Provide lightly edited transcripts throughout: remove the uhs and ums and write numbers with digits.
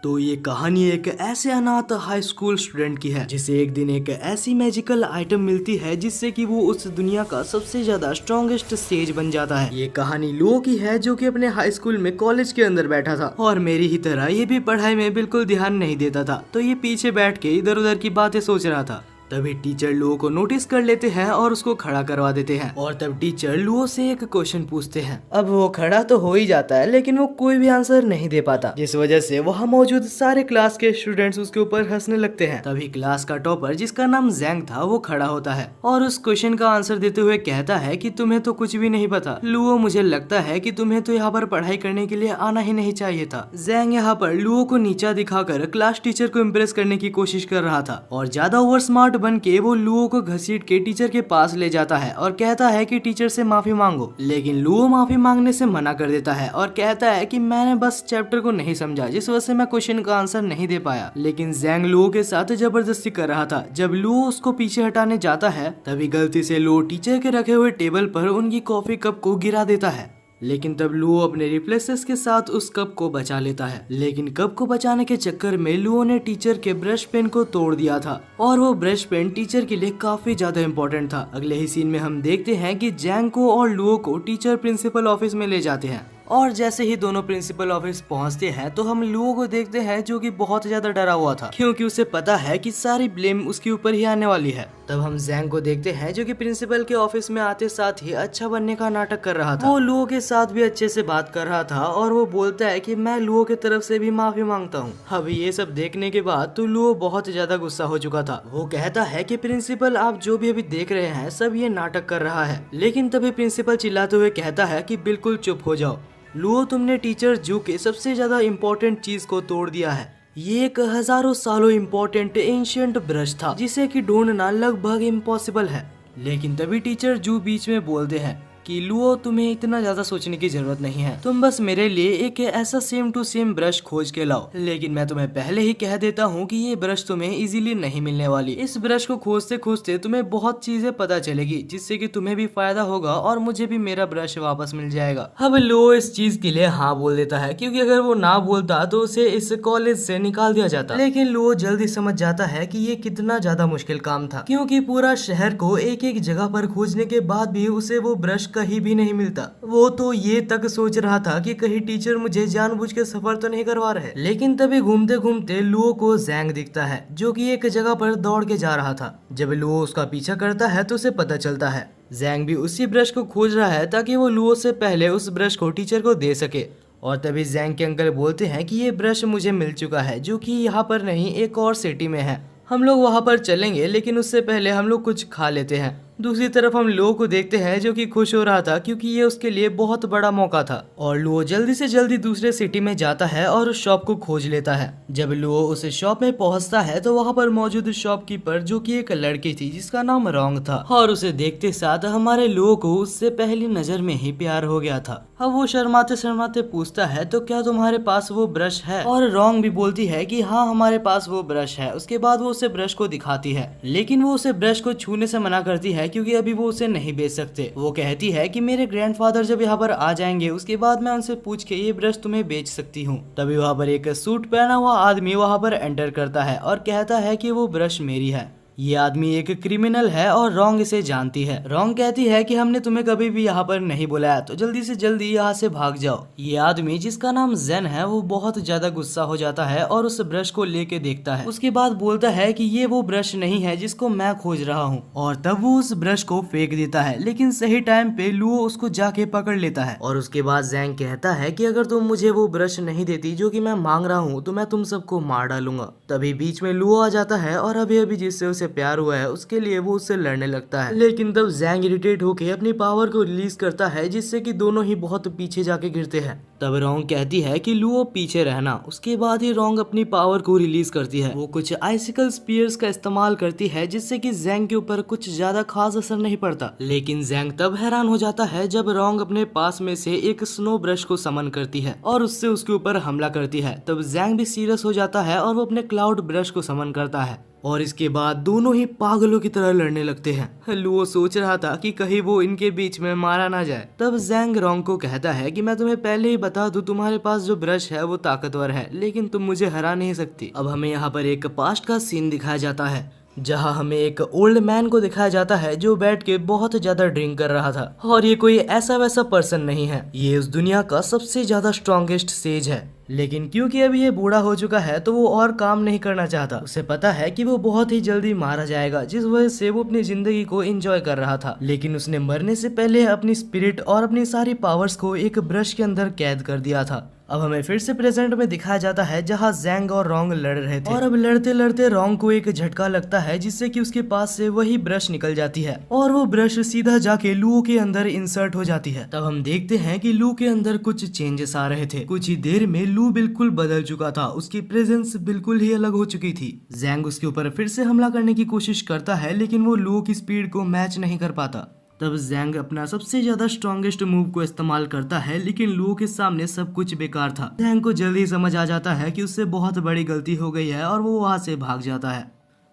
तो ये कहानी एक ऐसे अनाथ हाई स्कूल स्टूडेंट की है जिसे एक दिन एक ऐसी मैजिकल आइटम मिलती है जिससे कि वो उस दुनिया का सबसे ज्यादा स्ट्रॉन्गेस्ट सेज बन जाता है। ये कहानी लुओ की है जो कि अपने हाई स्कूल में कॉलेज के अंदर बैठा था और मेरी ही तरह ये भी पढ़ाई में बिल्कुल ध्यान नहीं देता था। तो ये पीछे बैठ के इधर उधर की बातें सोच रहा था। तभी टीचर लुओ को नोटिस कर लेते हैं और उसको खड़ा करवा देते हैं और तब टीचर लुओ से एक क्वेश्चन पूछते हैं। अब वो खड़ा तो हो ही जाता है लेकिन वो कोई भी आंसर नहीं दे पाता, जिस वजह से वहाँ मौजूद सारे क्लास के स्टूडेंट्स उसके ऊपर हंसने लगते हैं। तभी क्लास का टॉपर जिसका नाम जैंग था वो खड़ा होता है और उस क्वेश्चन का आंसर देते हुए कहता है कि तुम्हें तो कुछ भी नहीं पता लुओ, मुझे लगता है कि तुम्हें तो यहाँ पर पढ़ाई करने के लिए आना ही नहीं चाहिए था। जैंग यहाँ पर लुओ को नीचा दिखाकर क्लास टीचर को इम्प्रेस करने की कोशिश कर रहा था और ज्यादा ओवर स्मार्ट बन के वो लुओ को घसीट के टीचर के पास ले जाता है और कहता है कि टीचर से माफी मांगो। लेकिन लुओ माफी मांगने से मना कर देता है और कहता है कि मैंने बस चैप्टर को नहीं समझा, जिस वजह से मैं क्वेश्चन का आंसर नहीं दे पाया। लेकिन जैंग लुओ के साथ जबरदस्ती कर रहा था। जब लुओ उसको पीछे हटाने जाता है तभी गलती से लुओ टीचर के रखे हुए टेबल पर उनकी कॉफी कप को गिरा देता है। लेकिन तब लुओ अपने रिफ्लेक्सेस के साथ उस कप को बचा लेता है। लेकिन कप को बचाने के चक्कर में लुओ ने टीचर के ब्रश पेन को तोड़ दिया था और वो ब्रश पेन टीचर के लिए काफी ज्यादा इम्पोर्टेंट था। अगले ही सीन में हम देखते हैं कि जैंग को और लुओ को टीचर प्रिंसिपल ऑफिस में ले जाते हैं और जैसे ही दोनों प्रिंसिपल ऑफिस पहुंचते हैं तो हम लुओ को देखते हैं जो कि बहुत ज्यादा डरा हुआ था क्योंकि उसे पता है कि सारी ब्लेम उसके ऊपर ही आने वाली है। तब हम जैंग को देखते हैं जो कि प्रिंसिपल के ऑफिस में आते साथ ही अच्छा बनने का नाटक कर रहा था। वो लुओ के साथ भी अच्छे से बात कर रहा था और वो बोलता है कि मैं लुओ की तरफ से भी माफी मांगता हूँ। अभी ये सब देखने के बाद तो लुओ बहुत ज्यादा गुस्सा हो चुका था। वो कहता है कि प्रिंसिपल आप जो भी अभी देख रहे हैं सब ये नाटक कर रहा है। लेकिन तभी प्रिंसिपल चिल्लाते हुए कहता है कि बिल्कुल चुप हो जाओ लुओ, तुमने टीचर जू के सबसे ज्यादा इम्पोर्टेंट चीज को तोड़ दिया है। ये एक हजारों सालों इम्पोर्टेंट एंशिएंट ब्रश था जिसे कि ढूंढना लगभग इम्पॉसिबल है। लेकिन तभी टीचर जू बीच में बोलते हैं कि लुओ, तुम्हें इतना ज्यादा सोचने की जरूरत नहीं है, तुम बस मेरे लिए एक ऐसा सेम टू सेम ब्रश खोज के लाओ। लेकिन मैं तुम्हें पहले ही कह देता हूँ कि ये ब्रश तुम्हें इजीली नहीं मिलने वाली। इस ब्रश को खोजते खोजते तुम्हें बहुत चीजें पता चलेगी जिससे कि तुम्हें भी फायदा होगा और मुझे भी मेरा ब्रश वापस मिल जाएगा। अब लुओ इस चीज के लिए हाँ बोल देता है क्योंकि अगर वो ना बोलता तो उसे इस कॉलेज से निकाल दिया जाता। लेकिन लुओ जल्दी समझ जाता है कि ये कितना ज्यादा मुश्किल काम था क्योंकि पूरा शहर को एक एक जगह पर खोजने के बाद भी उसे वो ब्रश कहीं भी नहीं मिलता। वो तो ये तक सोच रहा था कि कहीं टीचर मुझे जानबूझ के सफर तो नहीं करवा रहे। लेकिन तभी घूमते घूमते लुओ को जैंग दिखता है जो कि एक जगह पर दौड़ के जा रहा था। जब लुओ उसका पीछा करता है तो उसे पता चलता है जैंग भी उसी ब्रश को खोज रहा है ताकि वो लुओ से पहले उस ब्रश को टीचर को दे सके। और तभी जैंग के अंकल बोलते हैं कि ये ब्रश मुझे मिल चुका है जो कि यहाँ पर नहीं एक और सिटी में है, हम लोग वहाँ पर चलेंगे लेकिन उससे पहले हम लोग कुछ खा लेते हैं। दूसरी तरफ हम लुओ को देखते हैं जो कि खुश हो रहा था क्योंकि ये उसके लिए बहुत बड़ा मौका था और लुओ जल्दी से जल्दी दूसरे सिटी में जाता है और उस शॉप को खोज लेता है। जब लुओ उस शॉप में पहुंचता है तो वहाँ पर मौजूद शॉपकीपर जो कि एक लड़की थी जिसका नाम रोंग था और उसे देखते साथ हमारे लुओ को उससे पहली नजर में ही प्यार हो गया था। अब वो शर्माते शर्माते पूछता है तो क्या तुम्हारे पास वो ब्रश है, और रोंग भी बोलती है कि हाँ हमारे पास वो ब्रश है। उसके बाद वो उसे ब्रश को दिखाती है लेकिन वो उसे ब्रश को छूने से मना करती है क्योंकि अभी वो उसे नहीं बेच सकते। वो कहती है कि मेरे ग्रैंडफादर जब यहाँ पर आ जाएंगे उसके बाद मैं उनसे पूछ के ये ब्रश तुम्हें बेच सकती हूँ। तभी वहाँ पर एक सूट पहना हुआ आदमी वहाँ पर एंटर करता है और कहता है कि वो ब्रश मेरी है। ये आदमी एक क्रिमिनल है और रोंग इसे जानती है। रोंग कहती है कि हमने तुम्हें कभी भी यहाँ पर नहीं बुलाया तो जल्दी से जल्दी यहाँ से भाग जाओ। ये आदमी जिसका नाम जेन है वो बहुत ज्यादा गुस्सा हो जाता है और उस ब्रश को लेके देखता है। उसके बाद बोलता है कि ये वो ब्रश नहीं है जिसको मैं खोज रहा हूँ और तब वो उस ब्रश को फेंक देता है। लेकिन सही टाइम पे लुओ उसको जाके पकड़ लेता है और उसके बाद जैंग कहता है कि अगर तुम मुझे वो ब्रश नहीं देती जो कि मैं मांग रहा हूँ तो मैं तुम सबको मार डालूंगा। तभी बीच में लुओ आ जाता है और अभी अभी जिससे उसे प्यार हुआ है उसके लिए वो उससे लड़ने लगता है। लेकिन तब जैंग इरिटेट होकर अपनी पावर को रिलीज करता है जिससे कि दोनों ही बहुत पीछे जाके गिरते हैं। तब रोंग कहती है कि लुओ पीछे रहना। उसके बाद ही रोंग अपनी पावर को रिलीज करती है। वो कुछ आइसिकल स्पीयर्स का इस्तेमाल करती है जिससे कि जैंग के ऊपर कुछ ज्यादा खास असर नहीं पड़ता। लेकिन जैंग तब हैरान हो जाता है जब रोंग अपने पास में से एक स्नो ब्रश को समन करती है और उससे उसके ऊपर हमला करती है। तब जैंग भी सीरियस हो जाता है और वो अपने क्लाउड ब्रश को समन करता है और इसके बाद दोनों ही पागलों की तरह लड़ने लगते हैं। लुओ सोच रहा था कि कहीं वो इनके बीच में मारा ना जाए। तब जैंग रोंग को कहता है कि मैं तुम्हें पहले ही बता दूं, तुम्हारे पास जो ब्रश है वो ताकतवर है, लेकिन तुम मुझे हरा नहीं सकती। अब हमें यहाँ पर एक पास्ट का सीन दिखाया जाता है जहाँ हमें एक ओल्ड मैन को दिखाया जाता है जो बैठ के बहुत ज्यादा ड्रिंक कर रहा था। और ये कोई ऐसा वैसा पर्सन नहीं है, ये उस दुनिया का सबसे ज्यादा स्ट्रॉन्गेस्ट सेज है। लेकिन क्योंकि अभी ये बूढ़ा हो चुका है तो वो और काम नहीं करना चाहता। उसे पता है कि वो बहुत ही जल्दी मारा जाएगा, जिस वजह से वो अपनी जिंदगी को एंजॉय कर रहा था। लेकिन उसने मरने से पहले अपनी स्पिरिट और अपनी सारी पावर्स को एक ब्रश के अंदर कैद कर दिया था। अब हमें फिर से प्रेजेंट में दिखाया जाता है जहाँ जैंग और रोंग लड़ रहे थे। और अब लड़ते लड़ते रोंग को एक झटका लगता है जिससे कि उसके पास से वही ब्रश निकल जाती है और वो ब्रश सीधा जाके लू के अंदर इंसर्ट हो जाती है। तब हम देखते हैं कि लू के अंदर कुछ चेंजेस आ रहे थे। कुछ ही देर में लू बिल्कुल बदल चुका था, उसकी प्रेजेंस बिल्कुल ही अलग हो चुकी थी। जैंग उसके ऊपर फिर से हमला करने की कोशिश करता है लेकिन वो लू की स्पीड को मैच नहीं कर पाता। तब जैंग अपना सबसे ज्यादा स्ट्रॉन्गेस्ट मूव को इस्तेमाल करता है लेकिन लू के सामने सब कुछ बेकार था। जैंग को जल्दी समझ आ जाता है कि उससे बहुत बड़ी गलती हो गई है और वो वहां से भाग जाता है।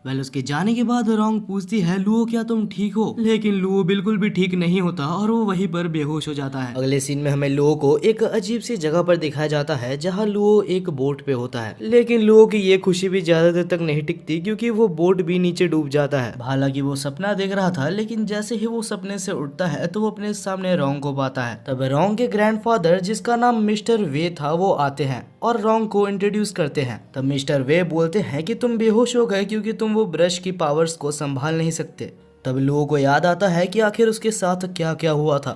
उसके जाने के बाद रोंग पूछती है, लुओ क्या तुम ठीक हो? लेकिन लुओ बिल्कुल भी ठीक नहीं होता और वो वहीं पर बेहोश हो जाता है। अगले सीन में हमें लुओ को एक अजीब सी जगह पर दिखाया जाता है जहाँ लुओ एक बोट पे होता है। लेकिन लुओ की ये खुशी भी ज्यादा देर तक नहीं टिकती क्योंकि वो बोट भी नीचे डूब जाता है। हालांकि वो सपना देख रहा था लेकिन जैसे ही वो सपने से उठता है तो वो अपने सामने रोंग को पाता है। तब रोंग के ग्रैंडफादर जिसका नाम मिस्टर वे था वो आते हैं और रोंग को इंट्रोड्यूस करते हैं। तब मिस्टर वे बोलते हैं कि तुम बेहोश हो गए क्योंकि तुम वो ब्रश की पावर्स को संभाल नहीं सकते। तब लुओ को याद आता है कि आखिर उसके साथ क्या क्या हुआ था।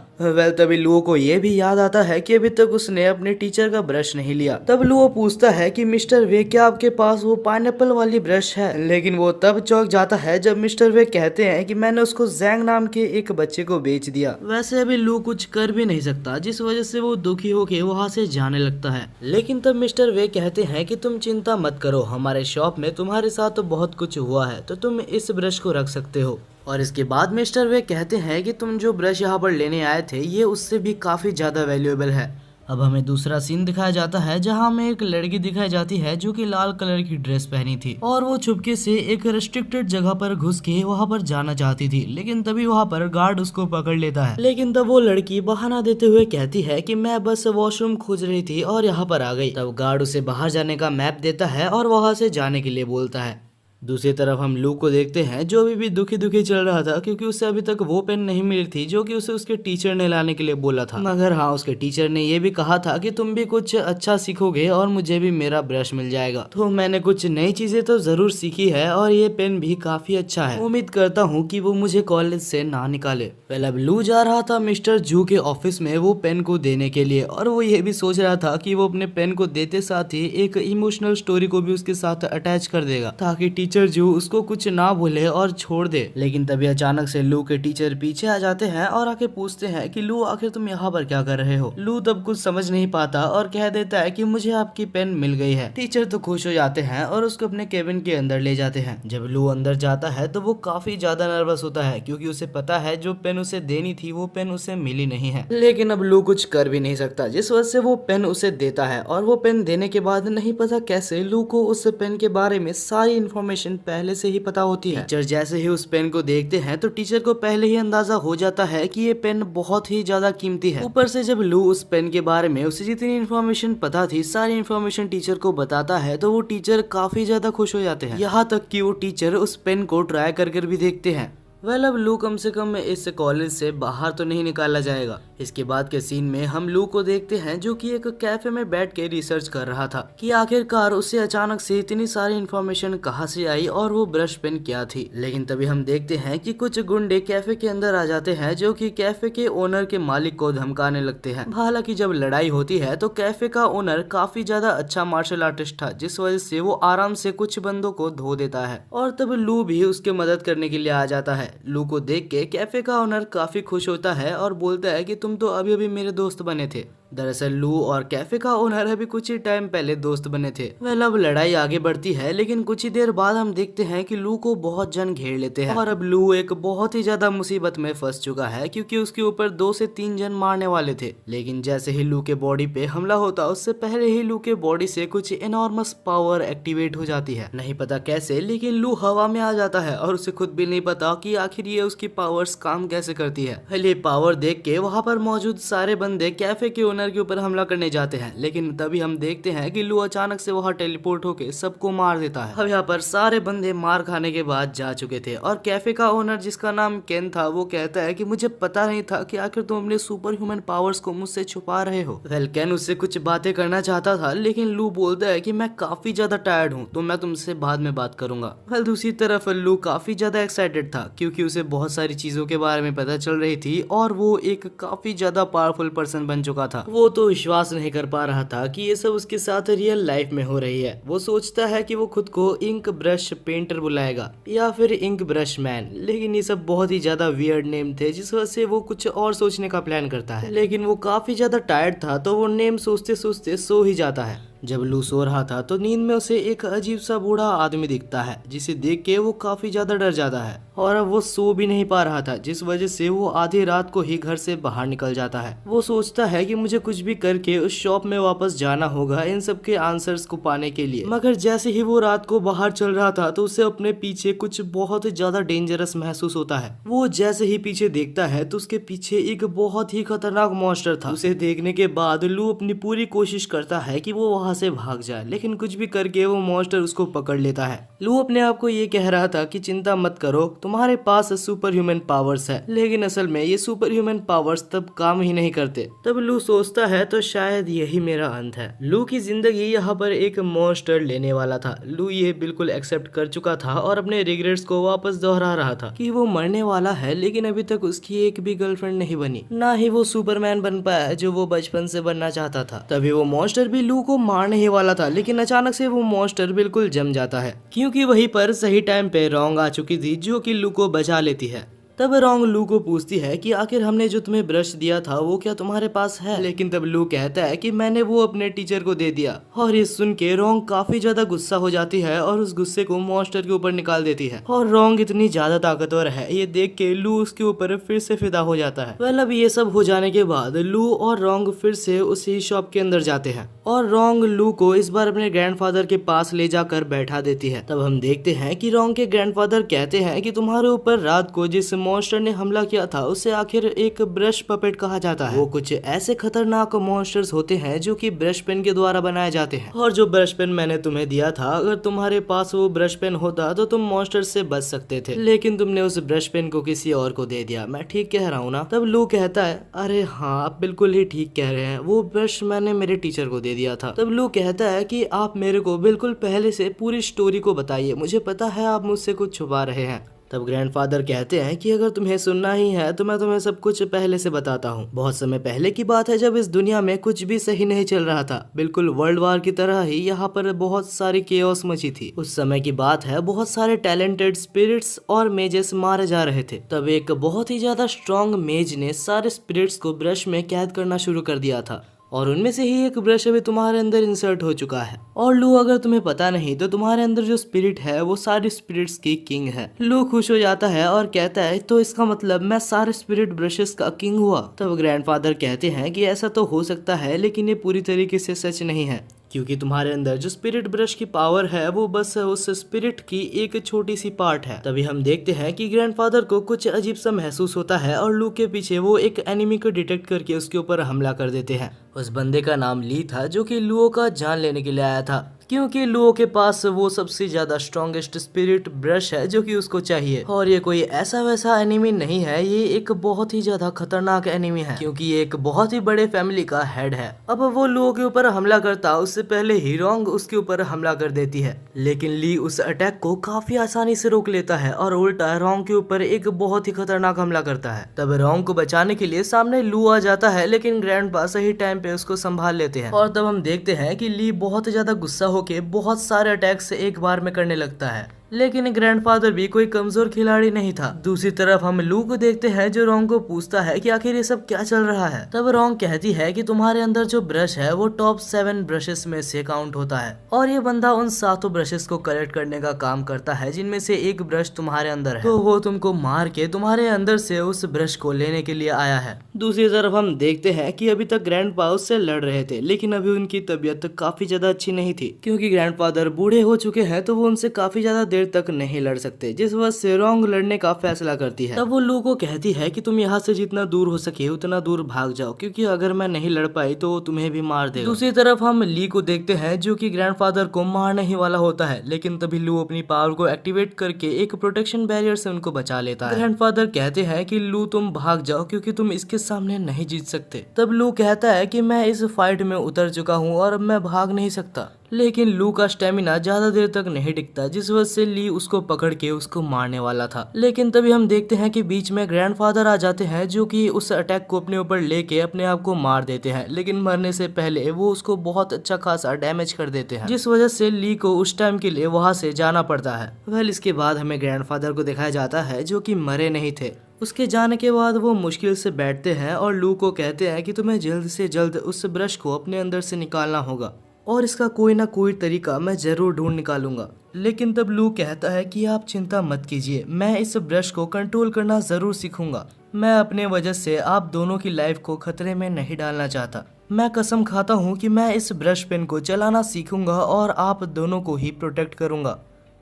तभी लुओ को ये भी याद आता है कि अभी तक उसने अपने टीचर का ब्रश नहीं लिया। तब लुओ पूछता है कि मिस्टर वे क्या आपके पास वो पाइनएप्पल वाली ब्रश है? लेकिन वो तब चौंक जाता है जब मिस्टर वे कहते हैं कि मैंने उसको जैंग नाम के एक बच्चे को बेच दिया। वैसे अभी लुओ कुछ कर भी नहीं सकता जिस वजह से वो दुखी होके वहाँ से जाने लगता है। लेकिन तब मिस्टर वे कहते हैं कि तुम चिंता मत करो, हमारे शॉप में तुम्हारे साथ तो बहुत कुछ हुआ है तो तुम इस ब्रश को रख सकते हो। और इसके बाद मिस्टर वे कहते हैं कि तुम जो ब्रश यहाँ पर लेने आए थे ये उससे भी काफी ज्यादा वैल्यूएबल है। अब हमें दूसरा सीन दिखाया जाता है जहाँ हमें एक लड़की दिखाई जाती है जो कि लाल कलर की ड्रेस पहनी थी और वो चुपके से एक रेस्ट्रिक्टेड जगह पर घुस के वहाँ पर जाना चाहती थी। लेकिन तभी वहाँ पर गार्ड उसको पकड़ लेता है। लेकिन तब वो लड़की बहाना देते हुए कहती है कि मैं बस वॉशरूम खोज रही थी और यहाँ पर आ गई। तब गार्ड उसे बाहर जाने का मैप देता है और वहाँ से जाने के लिए बोलता है। दूसरी तरफ हम लू को देखते हैं जो अभी भी दुखी दुखी चल रहा था क्योंकि उसे अभी तक वो पेन नहीं मिली थी जो कि उसे उसके टीचर ने लाने के लिए बोला था। मगर हाँ, उसके टीचर ने ये भी कहा था कि तुम भी कुछ अच्छा सीखोगे और मुझे भी मेरा ब्रश मिल जाएगा। तो मैंने कुछ नई चीजें तो जरूर सीखी है और ये पेन भी काफी अच्छा है। उम्मीद करता हूँ कि वो मुझे कॉलेज से ना निकाले। पहले अब लू जा रहा था मिस्टर जू के ऑफिस में वो पेन को देने के लिए और वो ये भी सोच रहा था कि वो अपने पेन को देते साथ ही एक इमोशनल स्टोरी को भी उसके साथ अटैच कर देगा ताकि टीचर जो उसको कुछ ना बोले और छोड़ दे। लेकिन तभी अचानक से लू के टीचर पीछे आ जाते हैं और आके पूछते हैं कि लू आखिर तुम यहाँ पर क्या कर रहे हो? लू तब कुछ समझ नहीं पाता और कह देता है कि मुझे आपकी पेन मिल गई है। टीचर तो खुश हो जाते हैं और उसको अपने केबिन के अंदर ले जाते हैं। जब लू अंदर जाता है तो वो काफी ज्यादा नर्वस होता है क्योंकि उसे पता है जो पेन उसे देनी थी वो पेन उसे मिली नहीं है। लेकिन अब लू कुछ कर भी नहीं सकता जिस वजह से वो पेन उसे देता है और वो पेन देने के बाद नहीं पता कैसे लू को उस पेन के बारे में सारी इन्फॉर्मेशन पहले से ही पता होती है। टीचर जैसे ही उस पेन को देखते हैं तो टीचर को पहले ही अंदाजा हो जाता है कि ये पेन बहुत ही ज्यादा कीमती है। ऊपर से जब लू उस पेन के बारे में उसे जितनी इन्फॉर्मेशन पता थी सारी इन्फॉर्मेशन टीचर को बताता है तो वो टीचर काफी ज्यादा खुश हो जाते हैं। यहाँ तक कि वो टीचर उस पेन को ट्राई कर भी देखते हैं। अब लू कम से कम इस कॉलेज से बाहर तो नहीं निकाला जाएगा। इसके बाद के सीन में हम लू को देखते हैं जो कि एक कैफे में बैठ के रिसर्च कर रहा था कि आखिरकार उसे अचानक से इतनी सारी इन्फॉर्मेशन कहाँ से आई और वो ब्रश पेन क्या थी। लेकिन तभी हम देखते हैं कि कुछ गुंडे कैफे के अंदर आ जाते हैं जो कि कैफे के ओनर के मालिक को धमकाने लगते हैं। हालांकि जब लड़ाई होती है तो कैफे का ओनर काफी ज्यादा अच्छा मार्शल आर्टिस्ट था जिस वजह से वो आराम से कुछ बंदों को धो देता है और तब लू भी उसके मदद करने के लिए आ जाता है। लू को देख के कैफे का ओनर काफी खुश होता है और बोलता है कि तुम तो अभी अभी मेरे दोस्त बने थे दरअसल लू और कैफे का ओनर अभी कुछ ही टाइम पहले दोस्त बने थे। वह अब लड़ाई आगे बढ़ती है, लेकिन कुछ ही देर बाद हम देखते हैं कि लू को बहुत जन घेर लेते हैं और अब लू एक बहुत ही ज्यादा मुसीबत में फंस चुका है, क्योंकि उसके ऊपर 2 से 3 जन मारने वाले थे। लेकिन जैसे ही लू के बॉडी पे हमला होता उससे पहले ही लू के बॉडी से कुछ एनॉर्मस पावर एक्टिवेट हो जाती है। नहीं पता कैसे, लेकिन लू हवा में आ जाता है और उसे खुद भी नहीं पता कि आखिर ये उसकी पावर्स काम कैसे करती है। ये पावर देख के वहाँ पर मौजूद सारे बंदे कैफे के ओनर के ऊपर हमला करने जाते हैं, लेकिन तभी हम देखते हैं कि लू अचानक से वहाँ टेलीपोर्ट होके सबको मार देता है। अब यहाँ पर सारे बंदे मार खाने के बाद जा चुके थे और कैफे का ओनर जिसका नाम केन था वो कहता है कि मुझे पता नहीं था कि आखिर तुम अपने सुपर ह्यूमन पावर्स को मुझसे छुपा रहे हो। वेल केन उससे कुछ बातें करना चाहता था, लेकिन लू बोलता है कि मैं काफी ज्यादा टायर्ड हूँ तो मैं तुमसे बाद में बात करूंगा। वेल दूसरी तरफ लू काफी ज्यादा एक्साइटेड था, क्योंकि उसे बहुत सारी चीजों के बारे में पता चल रही थी और वो एक काफी ज्यादा पावरफुल पर्सन बन चुका था। वो तो विश्वास नहीं कर पा रहा था कि ये सब उसके साथ रियल लाइफ में हो रही है। वो सोचता है कि वो खुद को इंक ब्रश पेंटर बुलाएगा या फिर इंक ब्रश मैन, लेकिन ये सब बहुत ही ज्यादा वियर्ड नेम थे जिस वजह से वो कुछ और सोचने का प्लान करता है। लेकिन वो काफी ज्यादा टायर्ड था तो वो नेम सोचते सोचते सो ही जाता है। जब लू सो रहा था तो नींद में उसे एक अजीब सा बूढ़ा आदमी दिखता है, जिसे देख के वो काफी ज्यादा डर जाता है और अब वो सो भी नहीं पा रहा था, जिस वजह से वो आधी रात को ही घर से बाहर निकल जाता है। वो सोचता है कि मुझे कुछ भी करके उस शॉप में वापस जाना होगा इन सब के आंसर्स को पाने के लिए। मगर जैसे ही वो रात को बाहर चल रहा था तो उसे अपने पीछे कुछ बहुत ज्यादा डेंजरस महसूस होता है। वो जैसे ही पीछे देखता है तो उसके पीछे एक बहुत ही खतरनाक मॉन्स्टर था। उसे देखने के बाद लू अपनी पूरी कोशिश करता है कि वो वहाँ से भाग जाए, लेकिन कुछ भी करके वो मॉन्स्टर उसको पकड़ लेता है। लू अपने आप को ये कह रहा था कि चिंता मत करो, तुम्हारे पास सुपर ह्यूमन पावर्स है, लेकिन असल में ये सुपर ह्यूमन पावर्स तब काम ही नहीं करते। तब लू सोचता है तो शायद यही मेरा अंत है। लू की जिंदगी यहाँ पर एक मॉन्स्टर लेने वाला था। लू ये बिल्कुल एक्सेप्ट कर चुका था और अपने रिग्रेट्स को वापस दोहरा रहा था कि वो मरने वाला है, लेकिन अभी तक उसकी एक भी गर्लफ्रेंड नहीं बनी, ना ही वो सुपरमैन बन पाया जो वो बचपन से बनना चाहता था। तभी वो मॉन्स्टर भी लू को मारने ही वाला था, लेकिन अचानक से वो मॉन्स्टर बिल्कुल जम जाता है, क्योंकि वहीं पर सही टाइम पे रोंग आ चुकी थी जो कि लू को बचा लेती है। तब रोंग लू को पूछती है कि आखिर हमने जो तुम्हें ब्रश दिया था वो क्या तुम्हारे पास है, लेकिन तब लू कहता है कि मैंने वो अपने टीचर को दे दिया। और ये सुन के रोंग काफी ज्यादा गुस्सा हो जाती है और उस गुस्से को मॉन्स्टर के ऊपर निकाल देती है। और रोंग इतनी ज्यादा ताकतवर है ये देख के लू उसके ऊपर फिर से फिदा हो जाता है। वेल अब ये सब हो जाने के बाद लू और रोंग फिर से उसी शॉप के अंदर जाते हैं और रोंग लू को इस बार अपने ग्रैंडफादर के पास ले जाकर बैठा देती है। तब हम देखते हैं कि रोंग के ग्रैंडफादर कहते हैं कि तुम्हारे ऊपर रात को जिस मॉन्स्टर ने हमला किया था उसे आखिर एक ब्रश पपेट कहा जाता है। वो कुछ ऐसे खतरनाक मॉन्स्टर्स होते हैं जो कि ब्रश पेन के द्वारा बनाए जाते हैं, और जो ब्रश पेन मैंने तुम्हें दिया था, अगर तुम्हारे पास वो ब्रश पेन होता तो तुम मॉन्स्टर से बच सकते थे, लेकिन तुमने उस ब्रश पेन को किसी और को दे दिया। मैं ठीक कह रहा हूँ ना? तब लू कहता है अरे हाँ आप बिल्कुल ही ठीक कह रहे हैं, वो ब्रश मैंने मेरे टीचर को दे दिया था। तब लू कहता है कि आप मेरे को बिल्कुल पहले से पूरी स्टोरी को बताइए, मुझे पता है आप मुझसे कुछ छुपा रहे हैं। तब ग्रैंडफादर कहते हैं कि अगर तुम्हें सुनना ही है तो मैं तुम्हें सब कुछ पहले से बताता हूँ। बहुत समय पहले की बात है जब इस दुनिया में कुछ भी सही नहीं चल रहा था, बिल्कुल वर्ल्ड वार की तरह ही यहाँ पर बहुत सारी केओस मची थी। उस समय की बात है, बहुत सारे टैलेंटेड स्पिरिट्स और मेजेस मारे जा रहे थे। तब एक बहुत ही ज्यादा स्ट्रॉन्ग मेज ने सारे स्पिरिट्स को ब्रश में कैद करना शुरू कर दिया था, और उनमें से ही एक ब्रश अभी तुम्हारे अंदर इंसर्ट हो चुका है। और लू अगर तुम्हें पता नहीं तो तुम्हारे अंदर जो स्पिरिट है वो सारे स्पिरिट्स की किंग है। लू खुश हो जाता है और कहता है तो इसका मतलब मैं सारे स्पिरिट ब्रशेस का किंग हुआ। तब ग्रैंडफादर कहते हैं कि ऐसा तो हो सकता है, लेकिन ये पूरी तरीके से सच नहीं है, क्योंकि तुम्हारे अंदर जो स्पिरिट ब्रश की पावर है वो बस उस स्पिरिट की एक छोटी सी पार्ट है। तभी हम देखते हैं कि ग्रैंडफादर को कुछ अजीब सा महसूस होता है और लू के पीछे वो एक एनिमी को डिटेक्ट करके उसके ऊपर हमला कर देते हैं। उस बंदे का नाम ली था जो कि लुओ का जान लेने के लिए आया था, क्योंकि लुओ के पास वो सबसे ज्यादा स्ट्रॉन्गेस्ट स्पिरिट ब्रश है जो कि उसको चाहिए। और ये कोई ऐसा वैसा एनिमी नहीं है, ये एक बहुत ही ज्यादा खतरनाक एनिमी है, क्योंकि ये एक बहुत ही बड़े फैमिली का हेड है। अब वो लुओ के ऊपर हमला करता उससे पहले ही रोंग उसके ऊपर हमला कर देती है, लेकिन ली उस अटैक को काफी आसानी से रोक लेता है और उल्टा रोंग के ऊपर एक बहुत ही खतरनाक हमला करता है। तब रोंग को बचाने के लिए सामने लू आ जाता है, लेकिन ग्रैंडपा सही टाइम पे उसको संभाल लेते हैं। और तब हम देखते हैं कि ली बहुत ज्यादा गुस्सा होके बहुत सारे अटैक्स एक बार में करने लगता है। लेकिन ग्रैंडफादर भी कोई कमजोर खिलाड़ी नहीं था। दूसरी तरफ हम लू को देखते हैं जो रोंग को पूछता है कि आखिर ये सब क्या चल रहा है। तब रोंग कहती है कि तुम्हारे अंदर जो ब्रश है वो टॉप 7 ब्रशेस में से काउंट होता है और ये बंदा उन 7 ब्रशेस को कलेक्ट करने का काम करता है जिनमें से एक ब्रश तुम्हारे अंदर है, तो वो तुमको मार के तुम्हारे अंदर से उस ब्रश को लेने के लिए आया है। दूसरी तरफ हम देखते हैं कि अभी तक ग्रैंडपा उससे लड़ रहे थे, लेकिन अभी उनकी तबीयत काफी ज्यादा अच्छी नहीं थी क्योंकि ग्रैंडफादर बूढ़े हो चुके हैं, तो वो उनसे काफी ज्यादा देर तक नहीं लड़ सकते, जिस वजह से रोंग लड़ने का फैसला करती है। तब वो लू को कहती है कि तुम यहाँ से जितना दूर हो सके उतना दूर भाग जाओ, क्योंकि अगर मैं नहीं लड़ पाई तो वो तुम्हें भी मार देगा। दूसरी तरफ हम ली को देखते हैं जो कि ग्रैंडफादर को मारने ही वाला होता है, लेकिन तभी लू अपनी पावर को एक्टिवेट करके एक प्रोटेक्शन बैरियर से उनको बचा लेता है। ग्रैंडफादर कहते हैं कि लू तुम भाग जाओ क्योंकि तुम इसके सामने नहीं जीत सकते। तब लू कहता है कि मैं इस फाइट में उतर चुका हूँ और अब मैं भाग नहीं सकता, लेकिन लू का स्टेमिना ज्यादा देर तक नहीं टिकता, जिस वजह से ली उसको पकड़ के उसको मारने वाला था। लेकिन तभी हम देखते हैं कि बीच में ग्रैंडफादर आ जाते हैं जो कि उस अटैक को अपने ऊपर लेके अपने आप को मार देते हैं, लेकिन मरने से पहले वो उसको बहुत अच्छा खासा डैमेज कर देते हैं, जिस वजह से ली को उस टाइम के लिए वहां से जाना पड़ता है। वेल इसके बाद हमें ग्रैंडफादर को दिखाया जाता है जो कि मरे नहीं थे। उसके जाने के बाद वो मुश्किल से बैठते हैं और लू को कहते हैं कि तुम्हें जल्द से जल्द उस ब्रश को अपने अंदर से निकालना होगा और इसका कोई ना कोई तरीका मैं जरूर ढूंढ निकालूंगा। लेकिन तब लू कहता है कि आप चिंता मत कीजिए, मैं इस ब्रश को कंट्रोल करना जरूर सीखूंगा। मैं अपने वजह से आप दोनों की लाइफ को खतरे में नहीं डालना चाहता। मैं कसम खाता हूँ कि मैं इस ब्रश पेन को चलाना सीखूंगा और आप दोनों को ही प्रोटेक्ट करूंगा।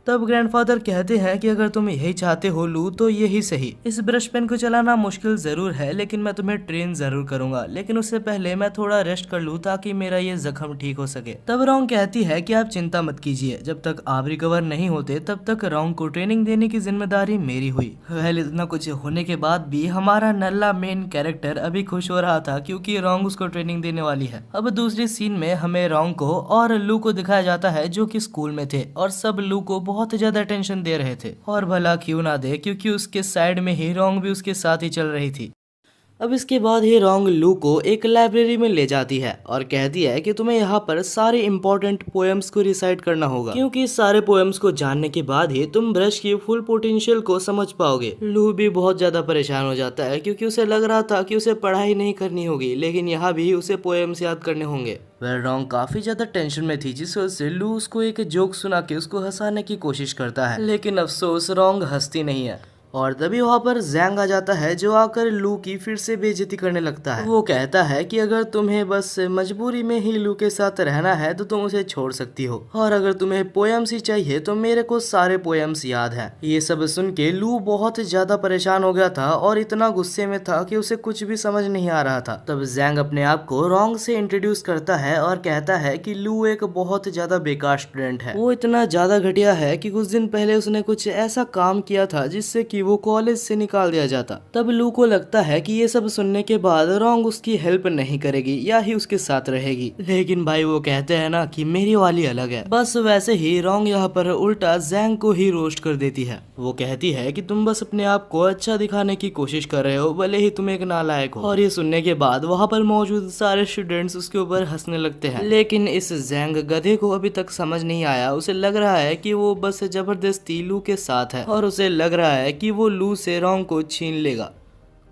तब ग्रैंडफादर कहते हैं कि अगर तुम यही चाहते हो लू तो यही सही। इस ब्रश पेन को चलाना मुश्किल जरूर है, लेकिन मैं तुम्हें ट्रेन जरूर करूंगा, लेकिन उससे पहले मैं थोड़ा रेस्ट कर लूं ताकि मेरा ये जख्म ठीक हो सके। तब रोंग कहती है कि आप चिंता मत कीजिए, जब तक आप रिकवर नहीं होते तब तक रोंग को ट्रेनिंग देने की जिम्मेदारी मेरी हुई। वेल इतना कुछ होने के बाद भी हमारा नल्ला मेन कैरेक्टर अभी खुश हो रहा था क्योंकि रोंग उसको ट्रेनिंग देने वाली है। अब दूसरी सीन में हमें रोंग को और लू को दिखाया जाता है जो कि स्कूल में थे और सब लू को बहुत ज्यादा टेंशन दे रहे थे, और भला क्यों ना दे क्योंकि उसके साइड में ही रोंग भी उसके साथ ही चल रही थी। अब इसके बाद ही रोंग लू को एक लाइब्रेरी में ले जाती है और कहती है कि तुम्हें यहाँ पर सारे इम्पोर्टेंट पोएम्स को रिसाइट करना होगा, क्योंकि सारे पोएम्स को जानने के बाद ही तुम ब्रश की फुल पोटेंशियल को समझ पाओगे। लू भी बहुत ज्यादा परेशान हो जाता है क्योंकि उसे लग रहा था कि उसे पढ़ाई नहीं करनी होगी, लेकिन यहाँ भी उसे पोएम्स याद करने होंगे। वह रोंग काफी ज्यादा टेंशन में थी, जिस वजह से लू उसको एक जोक सुना के उसको हंसाने की कोशिश करता है, लेकिन अफसोस रोंग हंसती नहीं है। और तभी वहाँ पर जैंग आ जाता है जो आकर लू की फिर से बेइज्जती करने लगता है। वो कहता है कि अगर तुम्हें बस मजबूरी में ही लू के साथ रहना है तो तुम उसे छोड़ सकती हो, और अगर तुम्हें पोएम्स ही चाहिए तो मेरे को सारे पोएम्स याद है। ये सब सुन के लू बहुत ज्यादा परेशान हो गया था और इतना गुस्से में था कि उसे कुछ भी समझ नहीं आ रहा था। तब जैंग अपने आप को रोंग से इंट्रोड्यूस करता है और कहता है कि लू एक बहुत ज्यादा बेकार स्टूडेंट है। वो इतना ज्यादा घटिया है कि कुछ दिन पहले उसने कुछ ऐसा काम किया था जिससे कि वो कॉलेज से निकाल दिया जाता। तब लू को लगता है कि ये सब सुनने के बाद रोंग उसकी हेल्प नहीं करेगी या ही उसके साथ रहेगी, लेकिन भाई वो कहते हैं ना कि मेरी वाली अलग है। बस वैसे ही रोंग यहाँ पर उल्टा जैंग को ही रोस्ट कर देती है। वो कहती है कि तुम बस अपने आप को अच्छा दिखाने की कोशिश कर रहे हो, भले ही तुम एक नालायक हो। और ये सुनने के बाद वहाँ पर मौजूद सारे स्टूडेंट्स उसके ऊपर हंसने लगते हैं, लेकिन इस जैंग गधे को अभी तक समझ नहीं आया। उसे लग रहा है कि वो बस जबरदस्ती लू के साथ है और उसे लग रहा है कि वो लू से रोंग को छीन लेगा।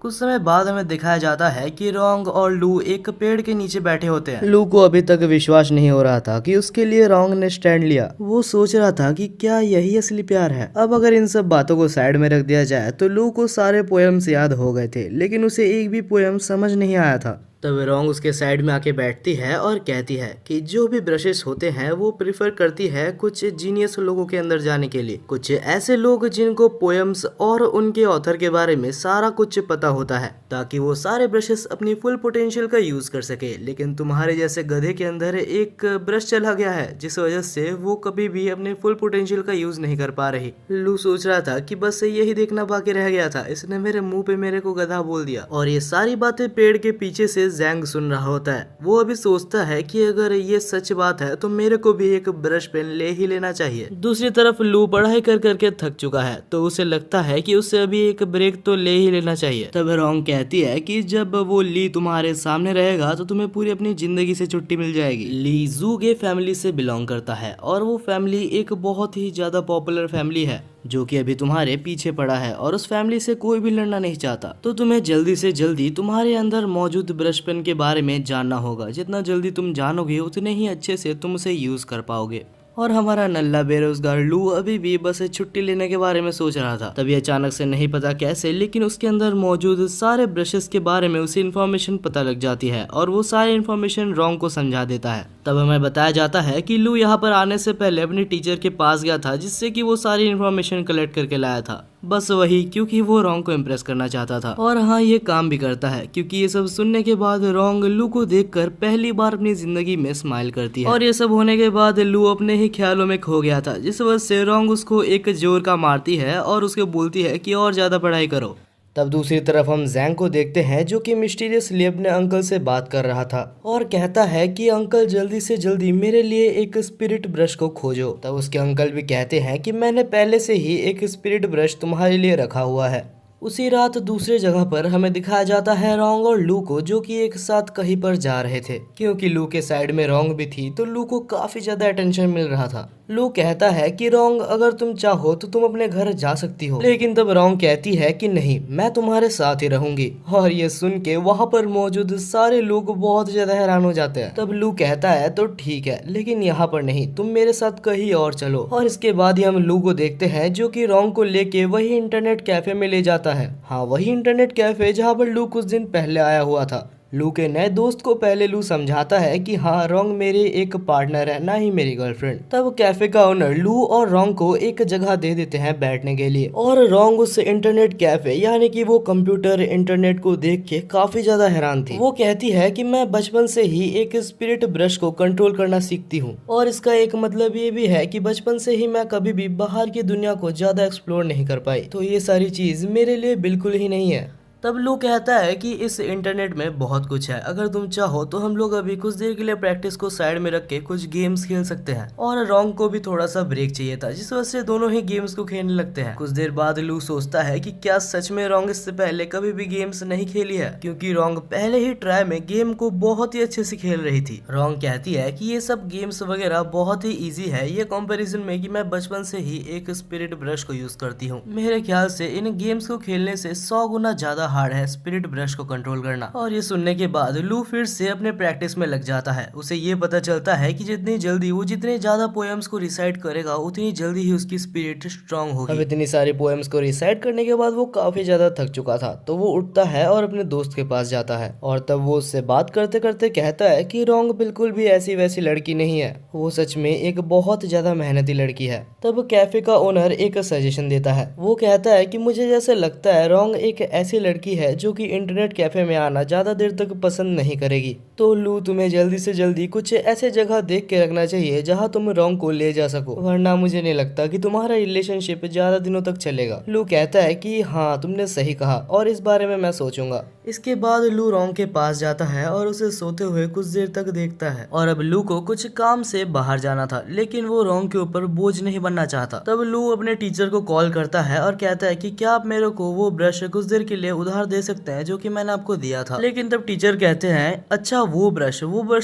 कुछ समय बाद हमें दिखाया जाता है कि रोंग और लू एक पेड़ के नीचे बैठे होते हैं। लू को अभी तक विश्वास नहीं हो रहा था कि उसके लिए रोंग ने स्टैंड लिया। वो सोच रहा था कि क्या यही असली प्यार है। अब अगर इन सब बातों को साइड में रख दिया जाए तो लू को सारे पोएम्स याद हो गए थे, लेकिन उसे एक भी पोएम समझ नहीं आया था। तब रोंग उसके साइड में आके बैठती है और कहती है कि जो भी ब्रशेस होते हैं वो प्रिफर करती है कुछ जीनियस लोगों के अंदर जाने के लिए, कुछ ऐसे लोग जिनको पोएम्स और उनके ऑथर के बारे में सारा कुछ पता होता है, ताकि वो सारे ब्रशेस अपनी फुल पोटेंशियल का यूज कर सके। लेकिन तुम्हारे जैसे गधे के अंदर एक ब्रश चला गया है, जिस वजह से वो कभी भी अपने फुल पोटेंशियल का यूज नहीं कर पा रही। लू सोच रहा था कि बस यही देखना बाकी रह गया था, इसने मेरे मुंह पे मेरे को गधा बोल दिया। और ये सारी बातें पेड़ के पीछे से से जैंग सुन रहा होता है। वो अभी सोचता है कि अगर ये सच बात है तो मेरे को भी एक ब्रश पेन ले ही लेना चाहिए। दूसरी तरफ लू पढ़ाई कर करके थक चुका है तो उसे लगता है कि उसे अभी एक ब्रेक तो ले ही लेना चाहिए। तब रोंग कहती है कि जब वो ली तुम्हारे सामने रहेगा तो तुम्हें पूरी अपनी जिंदगी से छुट्टी मिल जाएगी। ली जूगे फैमिली से बिलोंग करता है और वो फैमिली एक बहुत ही ज्यादा पॉपुलर फैमिली है जो कि अभी तुम्हारे पीछे पड़ा है और उस फैमिली से कोई भी लड़ना नहीं चाहता। तो तुम्हें जल्दी से जल्दी तुम्हारे अंदर मौजूद ब्रश पेन के बारे में जानना होगा। जितना जल्दी तुम जानोगे उतने ही अच्छे से तुम उसे यूज कर पाओगे। और हमारा नल्ला बेरोजगार लू अभी भी बस छुट्टी लेने के बारे में सोच रहा था। तभी अचानक से नहीं पता कैसे लेकिन उसके अंदर मौजूद सारे ब्रशेस के बारे में उसे इन्फॉर्मेशन पता लग जाती है और वो सारी इन्फॉर्मेशन रोंग को समझा देता है। तब हमें बताया जाता है कि लू यहाँ पर आने से पहले अपने टीचर के पास गया था जिससे कि वो सारी इन्फॉर्मेशन कलेक्ट करके लाया था। बस वही क्योंकि वो रोंग को इम्प्रेस करना चाहता था। और हाँ, ये काम भी करता है क्योंकि ये सब सुनने के बाद रोंग लू को देखकर पहली बार अपनी जिंदगी में स्माइल करती है। और ये सब होने के बाद लू अपने ही ख्यालों में खो गया था जिस वजह से रोंग उसको एक जोर का मारती है और उसको बोलती है कि और ज्यादा पढ़ाई करो। तब दूसरी तरफ हम जैंग को देखते हैं जो कि मिस्टीरियसली अपने अंकल से बात कर रहा था और कहता है कि अंकल जल्दी से जल्दी मेरे लिए एक स्पिरिट ब्रश को खोजो। तब उसके अंकल भी कहते हैं कि मैंने पहले से ही एक स्पिरिट ब्रश तुम्हारे लिए रखा हुआ है। उसी रात दूसरे जगह पर हमें दिखाया जाता है रोंग और लू को जो कि एक साथ कहीं पर जा रहे थे। क्योंकि लू के साइड में रोंग भी थी तो लू को काफी ज्यादा अटेंशन मिल रहा था। लू कहता है कि रोंग अगर तुम चाहो तो तुम अपने घर जा सकती हो, लेकिन तब रोंग कहती है कि नहीं, मैं तुम्हारे साथ ही रहूंगी। और ये सुन के वहाँ पर मौजूद सारे लोग बहुत ज्यादा हैरान हो जाते हैं। तब लू कहता है तो ठीक है लेकिन यहाँ पर नहीं, तुम मेरे साथ कहीं और चलो। और इसके बाद ही हम लू को देखते हैं जो कि रोंग को लेके वही इंटरनेट कैफे में ले जाता है। हाँ, वही इंटरनेट कैफे जहाँ पर लू कुछ दिन पहले आया हुआ था। लू के नए दोस्त को पहले लू समझाता है कि हाँ, रोंग मेरे एक पार्टनर है, ना ही मेरी गर्लफ्रेंड। तब कैफे का ओनर लू और रोंग को एक जगह दे देते हैं बैठने के लिए। और रोंग उस इंटरनेट कैफे यानी कि वो कंप्यूटर इंटरनेट को देख के काफी ज्यादा हैरान थी। वो कहती है कि मैं बचपन से ही एक स्पिरिट ब्रश को कंट्रोल करना सीखती हूँ और इसका एक मतलब ये भी है कि बचपन से ही मैं कभी भी बाहर की दुनिया को ज्यादा एक्सप्लोर नहीं कर पाई, तो ये सारी चीज मेरे लिए बिल्कुल ही नहीं है। तब लू कहता है कि इस इंटरनेट में बहुत कुछ है, अगर तुम चाहो तो हम लोग अभी कुछ देर के लिए प्रैक्टिस को साइड में रख के कुछ गेम्स खेल सकते हैं। और रोंग को भी थोड़ा सा ब्रेक चाहिए था जिस वजह से दोनों ही गेम्स को खेलने लगते हैं। कुछ देर बाद लू सोचता है कि क्या सच में रोंग इससे पहले कभी भी गेम्स नहीं खेली है, क्योंकि रोंग पहले ही ट्राई में गेम को बहुत ही अच्छे से खेल रही थी। रोंग कहती है कि ये सब गेम्स वगैरह बहुत ही ईजी है ये कंपेरिजन में कि मैं बचपन से ही एक स्पिरिट ब्रश को यूज करती हूँ। मेरे ख्याल से इन गेम्स को खेलने से 100 गुना ज्यादा हार्ड है स्पिरिट ब्रश को कंट्रोल करना। और ये सुनने के बाद लू फिर से अपने प्रैक्टिस में लग जाता है। उसे ये पता चलता है कि जितनी जल्दी वो जितने ज्यादा पोएम्स को रिसाइट करेगा उतनी जल्दी ही उसकी स्पिरिट स्ट्रांग होगी। अब इतनी सारी पोएम्स को रिसाइट करने के बाद वो काफी ज्यादा थक चुका था तो वो उठता है और अपने दोस्त के पास जाता है और तब वो उससे बात करते करते कहता है कि रोंग बिल्कुल भी ऐसी वैसी लड़की नहीं है, वो सच में एक बहुत ज्यादा मेहनती लड़की है। तब कैफे का ओनर एक सजेशन देता है। वो कहता है कि मुझे जैसे लगता है रोंग एक ऐसी लड़की है जो कि इंटरनेट कैफे में आना ज्यादा देर तक पसंद नहीं करेगी। तो लू तुम्हें जल्दी से जल्दी कुछ ऐसे जगह देख के रखना चाहिए जहां तुम रोंग को ले जा सको, वरना मुझे नहीं लगता कि तुम्हारा रिलेशनशिप ज्यादा दिनों तक चलेगा। लू कहता है कि हाँ, तुमने सही कहा और इस बारे में मैं सोचूंगा। इसके बाद लू रोंग के पास जाता है और उसे सोते हुए कुछ देर तक देखता है। और अब लू को कुछ काम से बाहर जाना था लेकिन वो रोंग के ऊपर बोझ नहीं बनना चाहता। तब लू अपने टीचर को कॉल करता है और कहता है कि क्या आप मेरे को वो ब्रश कुछ देर के लिए उधार दे सकते हैं जो कि मैंने आपको दिया था। लेकिन तब टीचर कहते हैं अच्छा वो ब्रश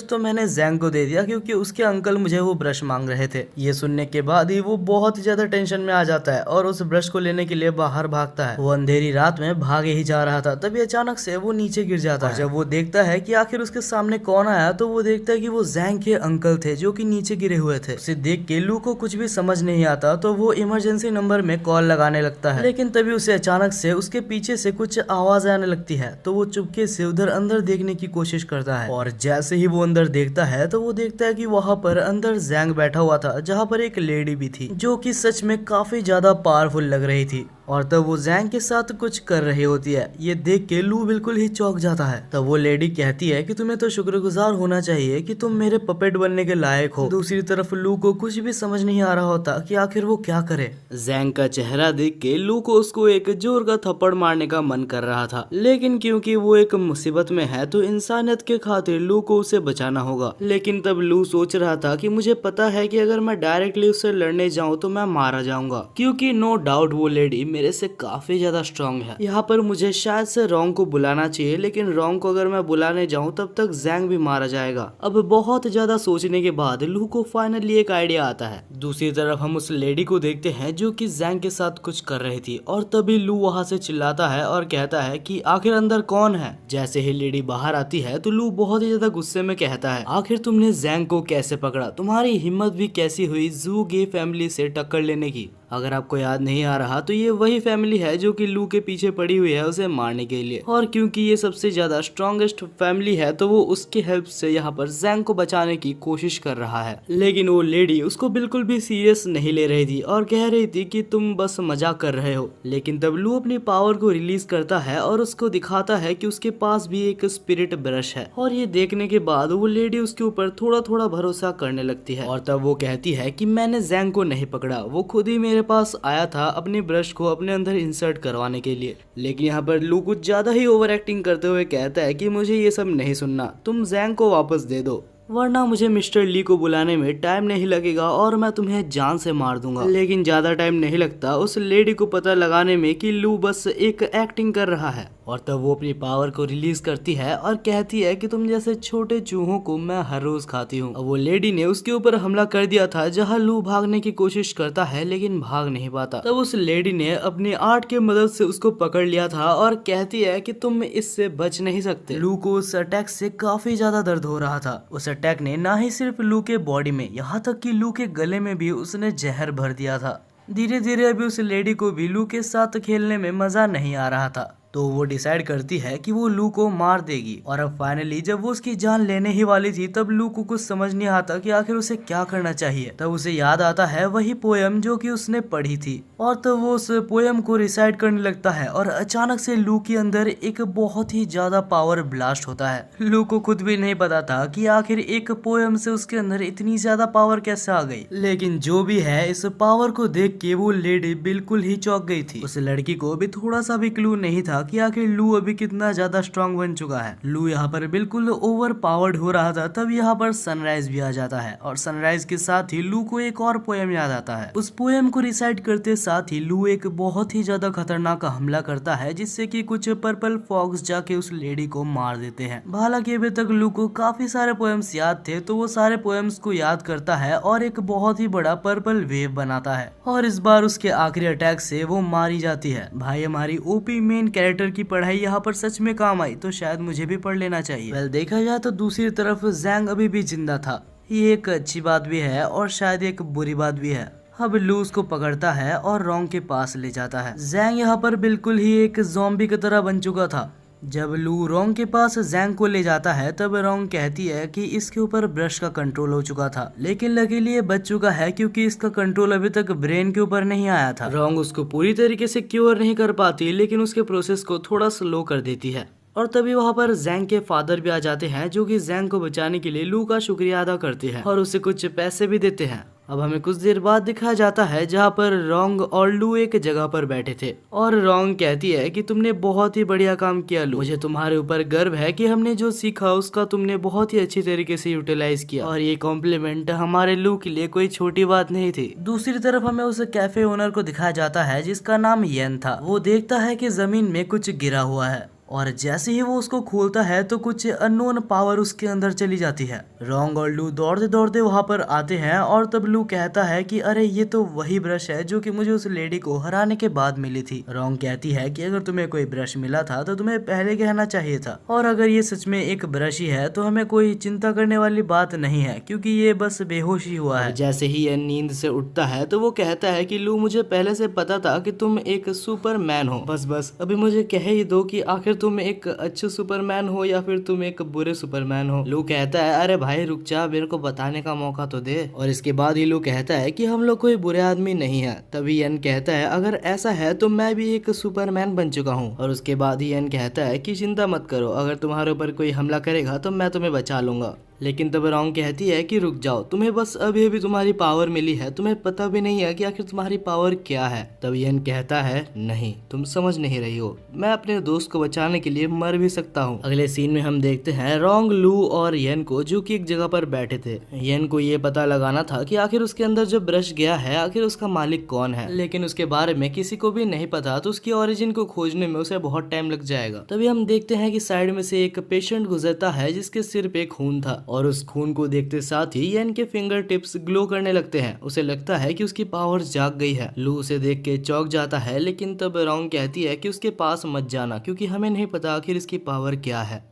तो मैंने जैंग को दे दिया क्योंकि उसके अंकल मुझे वो ब्रश मांग रहे थे। ये सुनने के बाद ही वो बहुत ज्यादा टेंशन में आ जाता है और उस ब्रश को लेने के लिए बाहर भागता है। वो अंधेरी रात में भागे ही जा रहा था तभी अचानक से वो नीचे गिर जाता है। जब वो देखता है कि आखिर उसके सामने कौन आया तो वो देखता है कि वो जैंग के अंकल थे जो कि नीचे गिरे हुए थे। उसे देख के लू को कुछ भी समझ नहीं आता तो वो इमरजेंसी नंबर में कॉल लगाने लगता है। लेकिन तभी उसे अचानक से उसके पीछे से कुछ आवाज आने लगती है तो वो चुपके से उधर अंदर देखने की कोशिश करता है। और जैसे ही वो अंदर देखता है तो वो देखता है कि वहाँ पर अंदर जैंग बैठा हुआ था जहाँ पर एक लेडी भी थी जो कि सच में काफी ज्यादा पावरफुल लग रही थी। और तब वो जैंग के साथ कुछ कर रही होती है। ये देख के लू बिल्कुल ही चौंक जाता है। तब वो लेडी कहती है कि तुम्हें तो शुक्रगुजार होना चाहिए कि तुम मेरे पपेट बनने के लायक हो। दूसरी तरफ लू को कुछ भी समझ नहीं आ रहा होता कि आखिर वो क्या करे। जैंग का चेहरा देख के लू को उसको एक जोर का थप्पड़ मारने का मन कर रहा था, लेकिन क्योंकि वो एक मुसीबत में है तो इंसानियत के खातिर लू को उसे बचाना होगा। लेकिन तब लू सोच रहा था कि मुझे पता है कि अगर मैं डायरेक्टली उससे लड़ने जाऊं तो मैं मारा जाऊंगा, क्योंकि नो डाउट वो लेडी मेरे से काफी ज्यादा स्ट्रांग है। यहाँ पर मुझे शायद से रोंग को बुलाना चाहिए, लेकिन रोंग को अगर मैं बुलाने जाऊं तब तक जैंग भी मारा जाएगा। अब बहुत ज्यादा सोचने के बाद लू को फाइनली एक आइडिया आता है। दूसरी तरफ हम उस लेडी को देखते हैं जो कि जैंग के साथ कुछ कर रही थी, और तभी लू वहाँ से चिल्लाता है और कहता है कि आखिर अंदर कौन है। जैसे ही लेडी बाहर आती है तो लू बहुत ही ज्यादा गुस्से में कहता है, आखिर तुमने जैंग को कैसे पकड़ा? तुम्हारी हिम्मत भी कैसी हुई जू गे फैमिली से टक्कर लेने की? अगर आपको याद नहीं आ रहा तो ये वही फैमिली है जो कि लू के पीछे पड़ी हुई है उसे मारने के लिए, और क्योंकि ये सबसे ज्यादा स्ट्रॉन्गेस्ट फैमिली है तो वो उसकी हेल्प से यहाँ पर जैंग को बचाने की कोशिश कर रहा है। लेकिन वो लेडी उसको बिल्कुल भी सीरियस नहीं ले रही थी और कह रही थी कि तुम बस मजाक कर रहे हो। लेकिन तब लू अपनी पावर को रिलीज करता है और उसको दिखाता है कि उसके पास भी एक स्पिरिट ब्रश है, और ये देखने के बाद वो लेडी उसके ऊपर थोड़ा थोड़ा भरोसा करने लगती है। और तब वो कहती है कि मैंने जैंग को नहीं पकड़ा, वो खुद ही मेरे पास आया था अपने ब्रश को अपने अंदर इंसर्ट करवाने के लिए। लेकिन यहाँ पर लू कुछ ज्यादा ही ओवर एक्टिंग करते हुए कहता है कि मुझे ये सब नहीं सुनना, तुम जैंग को वापस दे दो, वरना मुझे मिस्टर ली को बुलाने में टाइम नहीं लगेगा और मैं तुम्हें जान से मार दूंगा। लेकिन ज्यादा टाइम नहीं लगता उस लेडी को पता लगाने में कि लू बस एक एक्टिंग कर रहा है, और तब वो अपनी पावर को रिलीज करती है और कहती है कि तुम जैसे छोटे चूहों को मैं हर रोज खाती हूँ। वो लेडी ने उसके ऊपर हमला कर दिया था जहाँ लू भागने की कोशिश करता है लेकिन भाग नहीं पाता। तब उस लेडी ने अपनी आर्ट की मदद से उसको पकड़ लिया था और कहती है कि तुम इससे बच नहीं सकते। लू को उस अटैक से काफी ज्यादा दर्द हो रहा था। उस अटैक ने ना ही सिर्फ लू के बॉडी में, यहाँ तक कि लू के गले में भी उसने जहर भर दिया था। धीरे धीरे अभी उस लेडी को भी लू के साथ खेलने में मजा नहीं आ रहा था, तो वो डिसाइड करती है कि वो लू को मार देगी। और अब फाइनली जब वो उसकी जान लेने ही वाली थी तब लू को कुछ समझ नहीं आता कि आखिर उसे क्या करना चाहिए। तब उसे याद आता है वही पोयम जो कि उसने पढ़ी थी, और तब वो उस पोयम को रिसाइट करने लगता है और अचानक से लू के अंदर एक बहुत ही ज्यादा पावर ब्लास्ट होता है। लू को खुद भी नहीं पता था कि आखिर एक पोयम से उसके अंदर इतनी ज्यादा पावर कैसे आ गई। लेकिन जो भी है, इस पावर को देख के वो लेडी बिल्कुल ही चौंक गई थी। उस लड़की को भी थोड़ा सा भी क्लू नहीं था कि आखिर लू अभी कितना ज्यादा स्ट्रांग बन चुका है। लू यहाँ पर बिल्कुल ओवर पावर्ड हो रहा था। तब यहाँ पर सनराइज भी आ जाता है, और सनराइज के साथ ही लू को एक और पोयम याद आता है। उस पोयम को रिसाइट करते साथ ही लू एक बहुत ही ज्यादा खतरनाक हमला करता है, जिससे कि कुछ पर्पल फॉक्स जाके उस लेडी को मार देते हैं। हालांकि अभी तक लू को काफी सारे पोयम्स याद थे, तो वो सारे पोयम्स को याद करता है और एक बहुत ही बड़ा पर्पल वेव बनाता है, और इस बार उसके आखिरी अटैक से वो मारी जाती है। भाई, हमारी ओपी मेन कैरेक्टर की पढ़ाई यहाँ पर सच में काम आई, तो शायद मुझे भी पढ़ लेना चाहिए। वेल, देखा जाए तो दूसरी तरफ जैंग अभी भी जिंदा था। ये एक अच्छी बात भी है और शायद एक बुरी बात भी है। अब लू उसको पकड़ता है और रोंग के पास ले जाता है। जैंग यहाँ पर बिल्कुल ही एक ज़ॉम्बी की तरह बन चुका था। जब लू रोंग के पास जैंग को ले जाता है तब रोंग कहती है कि इसके ऊपर ब्रश का कंट्रोल हो चुका था, लेकिन लकीली ये बच चुका है क्योंकि इसका कंट्रोल अभी तक ब्रेन के ऊपर नहीं आया था। रोंग उसको पूरी तरीके से क्योर नहीं कर पाती, लेकिन उसके प्रोसेस को थोड़ा स्लो कर देती है। और तभी वहाँ पर जैंग के फादर भी आ जाते हैं, जो कि जैंग को बचाने के लिए लू का शुक्रिया अदा करते हैं और उसे कुछ पैसे भी देते हैं। अब हमें कुछ देर बाद दिखाया जाता है जहाँ पर रोंग और लू एक जगह पर बैठे थे, और रोंग कहती है कि तुमने बहुत ही बढ़िया काम किया लू, मुझे तुम्हारे ऊपर गर्व है कि हमने जो सीखा उसका तुमने बहुत ही अच्छी तरीके से यूटिलाइज किया, और ये कॉम्प्लीमेंट हमारे लू के लिए कोई छोटी बात नहीं थी। दूसरी तरफ हमें उस कैफे ओनर को दिखाया जाता है जिसका नाम येन था। वो देखता है कि जमीन में कुछ गिरा हुआ है, और जैसे ही वो उसको खोलता है तो कुछ अननोन पावर उसके अंदर चली जाती है। रोंग और लू दौड़ते दौड़ते वहां पर आते हैं, और तब लू कहता है कि अरे ये तो वही ब्रश है जो कि मुझे उस लेडी को हराने के बाद मिली थी। रोंग कहती है कि अगर तुम्हें कोई ब्रश मिला था तो तुम्हें पहले कहना चाहिए था, और अगर ये सच में एक ब्रश ही है तो हमें कोई चिंता करने वाली बात नहीं है क्योंकि ये बस बेहोश ही हुआ है। जैसे ही ये नींद से उठता है तो वो कहता है कि लू, मुझे पहले से पता था कि तुम एक सुपरमैन हो, बस अभी मुझे कह ही दो कि आखिर तुम एक अच्छे सुपरमैन हो या फिर तुम एक बुरे सुपरमैन हो। लू कहता है अरे भाई रुक जा, मेरे को बताने का मौका तो दे। और इसके बाद ही लू कहता है कि हम लोग कोई बुरे आदमी नहीं है। तभी यन कहता है अगर ऐसा है तो मैं भी एक सुपरमैन बन चुका हूँ। और उसके बाद ही यन कहता है कि चिंता मत करो, अगर तुम्हारे ऊपर कोई हमला करेगा तो मैं तुम्हें बचा लूंगा। लेकिन तब रोंग कहती है कि रुक जाओ, तुम्हें बस अभी अभी तुम्हारी पावर मिली है, तुम्हें पता भी नहीं है कि आखिर तुम्हारी पावर क्या है। तब यन कहता है नहीं, तुम समझ नहीं रही हो, मैं अपने दोस्त को बचाने के लिए मर भी सकता हूँ। अगले सीन में हम देखते हैं रोंग, लू और यन को जो कि एक जगह पर बैठे थे। यन को ये पता लगाना था कि आखिर उसके अंदर जो ब्रश गया है आखिर उसका मालिक कौन है, लेकिन उसके बारे में किसी को भी नहीं पता, तो उसकी ओरिजिन को खोजने में उसे बहुत टाइम लग जाएगा। तभी हम देखते हैं कि साइड में से एक पेशेंट गुजरता है जिसके सिर पे खून था, और उस खून को देखते साथ ही यन के फिंगर टिप्स ग्लो करने लगते हैं। उसे लगता है कि उसकी पावर्स जाग गई है। लू उसे देख के चौंक जाता है, लेकिन तब रोंग कहती है कि उसके पास मत जाना क्योंकि हमें नहीं पता आखिर इसकी पावर क्या है।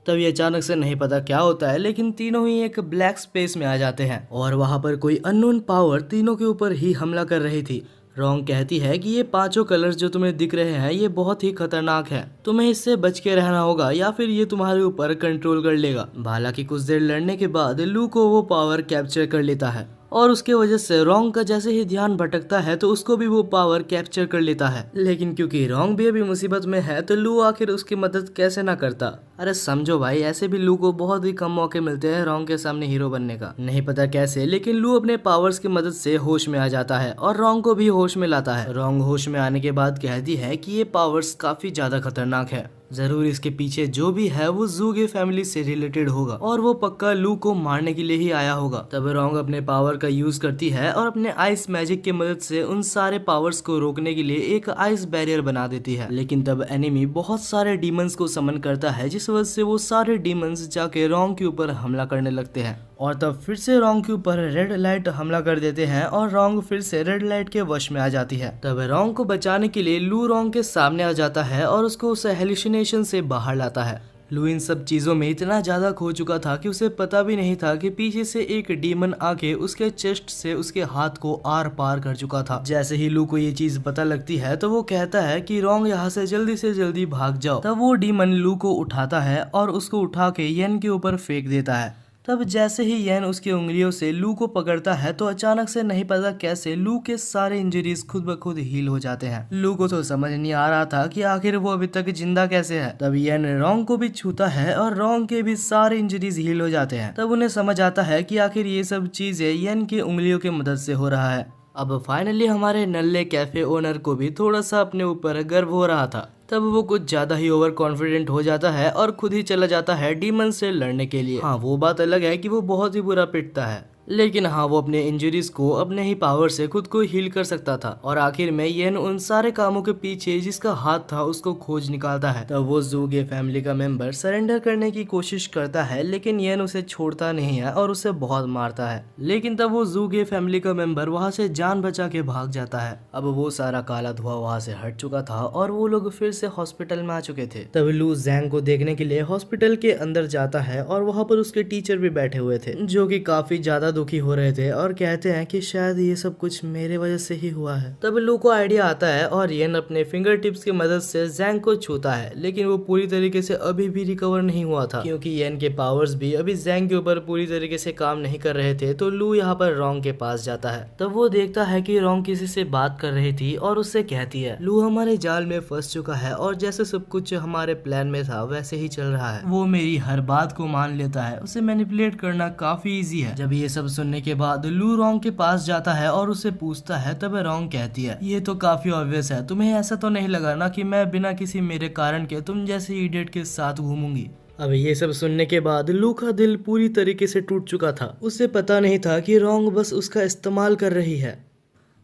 तब ये अचानक से नहीं पता क्या होता है, लेकिन तीनों ही एक ब्लैक स्पेस में आ जाते हैं और वहां पर कोई अननोन पावर तीनों के ऊपर ही हमला कर रही थी। रोंग कहती है कि ये पांचों कलर्स जो तुम्हें दिख रहे हैं ये बहुत ही खतरनाक है, तुम्हें इससे बच के रहना होगा या फिर ये तुम्हारे ऊपर कंट्रोल कर लेगा। हालांकि कुछ देर लड़ने के बाद लू को वो पावर कैप्चर कर लेता है और उसके वजह से रोंग का जैसे ही ध्यान भटकता है तो उसको भी वो पावर कैप्चर कर लेता है। लेकिन क्योंकि रोंग भी अभी मुसीबत में है तो लू आखिर उसकी मदद कैसे ना करता। अरे समझो भाई, ऐसे भी लू को बहुत ही कम मौके मिलते हैं रोंग के सामने हीरो बनने का, नहीं पता कैसे, लेकिन लू अपने पावर्स की मदद से होश में आ जाता है और रोंग को भी होश में लाता है। रोंग होश में आने के बाद कहती है कि ये पावर्स काफी ज्यादा खतरनाक है, जरूर इसके पीछे जो भी है वो ज़ूगे फैमिली से रिलेटेड होगा और वो पक्का लू को मारने के लिए ही आया होगा। तब रोंग अपने पावर का यूज करती है और अपने आइस मैजिक की मदद से उन सारे पावर्स को रोकने के लिए एक आइस बैरियर बना देती है। लेकिन तब एनिमी बहुत सारे डीमंस को समन करता है, जिस वजह से वो सारे डीमंस जाके रोंग के ऊपर हमला करने लगते हैं और तब फिर से रोंग के ऊपर रेड लाइट हमला कर देते हैं और रोंग फिर से रेड लाइट के वश में आ जाती है। तब रोंग को बचाने के लिए लू रोंग के सामने आ जाता है और उसको उस हेलुसिनेशन से बाहर लाता है। लू इन सब चीजों में इतना ज्यादा खो चुका था कि उसे पता भी नहीं था कि पीछे से एक डीमन आके उसके चेस्ट से उसके हाथ को आर पार कर चुका था। जैसे ही लू को ये चीज पता लगती है तो वो कहता है कि रोंग यहाँ से जल्दी भाग जाओ। तब वो डीमन लू को उठाता है और उसको उठा के यन के ऊपर फेंक देता है। तब जैसे ही यन उसकी उंगलियों से लू को पकड़ता है तो अचानक से नहीं पता कैसे लू के सारे इंजरीज खुद ब खुद हील हो जाते हैं। लू को तो समझ नहीं आ रहा था कि आखिर वो अभी तक जिंदा कैसे है। तब यन रोंग को भी छूता है और रोंग के भी सारे इंजरीज हील हो जाते हैं। तब उन्हें समझ आता है कि आखिर ये सब चीजें यन की उंगलियों की मदद से हो रहा है। अब फाइनली हमारे नल्ले कैफे ओनर को भी थोड़ा सा अपने ऊपर गर्व हो रहा था। तब वो कुछ ज्यादा ही ओवर कॉन्फिडेंट हो जाता है और खुद ही चला जाता है डीमन से लड़ने के लिए। हाँ, वो बात अलग है कि वो बहुत ही बुरा पिटता है, लेकिन हाँ वो अपने इंजरीज को अपने ही पावर से खुद को हील कर सकता था। और आखिर में येन उन सारे कामों के पीछे जिसका हाथ था उसको खोज निकालता है। तब वो ज़ूगे फैमिली का मेंबर सरेंडर करने की कोशिश करता है, लेकिन येन उसे छोड़ता नहीं है और उसे बहुत मारता है। लेकिन तब वो ज़ूगे फैमिली का मेंबर वहाँ से जान बचा के भाग जाता है। अब वो सारा काला धुआं वहाँ से हट चुका था और वो लोग फिर से हॉस्पिटल में आ चुके थे। तब लू जैंग को देखने के लिए हॉस्पिटल के अंदर जाता है और वहाँ पर उसके टीचर भी बैठे हुए थे, जो कि काफी ज्यादा दुखी हो रहे थे और कहते हैं कि शायद ये सब कुछ मेरे वजह से ही हुआ है। तब लू को आइडिया आता है और येन अपने फिंगर टिप्स की मदद से जैंग को छूता है, लेकिन वो पूरी तरीके से अभी भी रिकवर नहीं हुआ था क्योंकि येन के पावर्स भी अभी जैंग के ऊपर पूरी तरीके से काम नहीं कर रहे थे। तो लू यहाँ पर रोंग के पास जाता है। तब वो देखता है कि रोंग किसी से बात कर रही थी और उससे कहती है लू हमारे जाल में फंस चुका है और जैसे सब कुछ हमारे प्लान में था वैसे ही चल रहा है। वो मेरी हर बात को मान लेता है, उसे मैनिपुलेट करना काफी इजी है। जब ये सब सुनने के बाद लू रोंग के पास जाता है और उसे पूछता है, तब रोंग कहती है ये तो काफी ऑब्वियस है, तुम्हें ऐसा तो नहीं लगा ना कि मैं बिना किसी मेरे कारण के तुम जैसे इडियट के साथ घूमूंगी। अब ये सब सुनने के बाद लू का दिल पूरी तरीके से टूट चुका था। उसे पता नहीं था कि रोंग बस उसका इस्तेमाल कर रही है।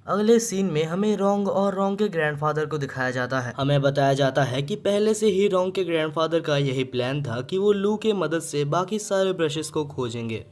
अगले सीन में हमें रोंग और रोंग के ग्रैंडफादर को दिखाया जाता है। हमें बताया जाता है कि पहले से ही रोंग के ग्रैंडफादर का यही प्लान था कि वो लू के मदद से बाकी सारे ब्रशेस को खोजेंगे।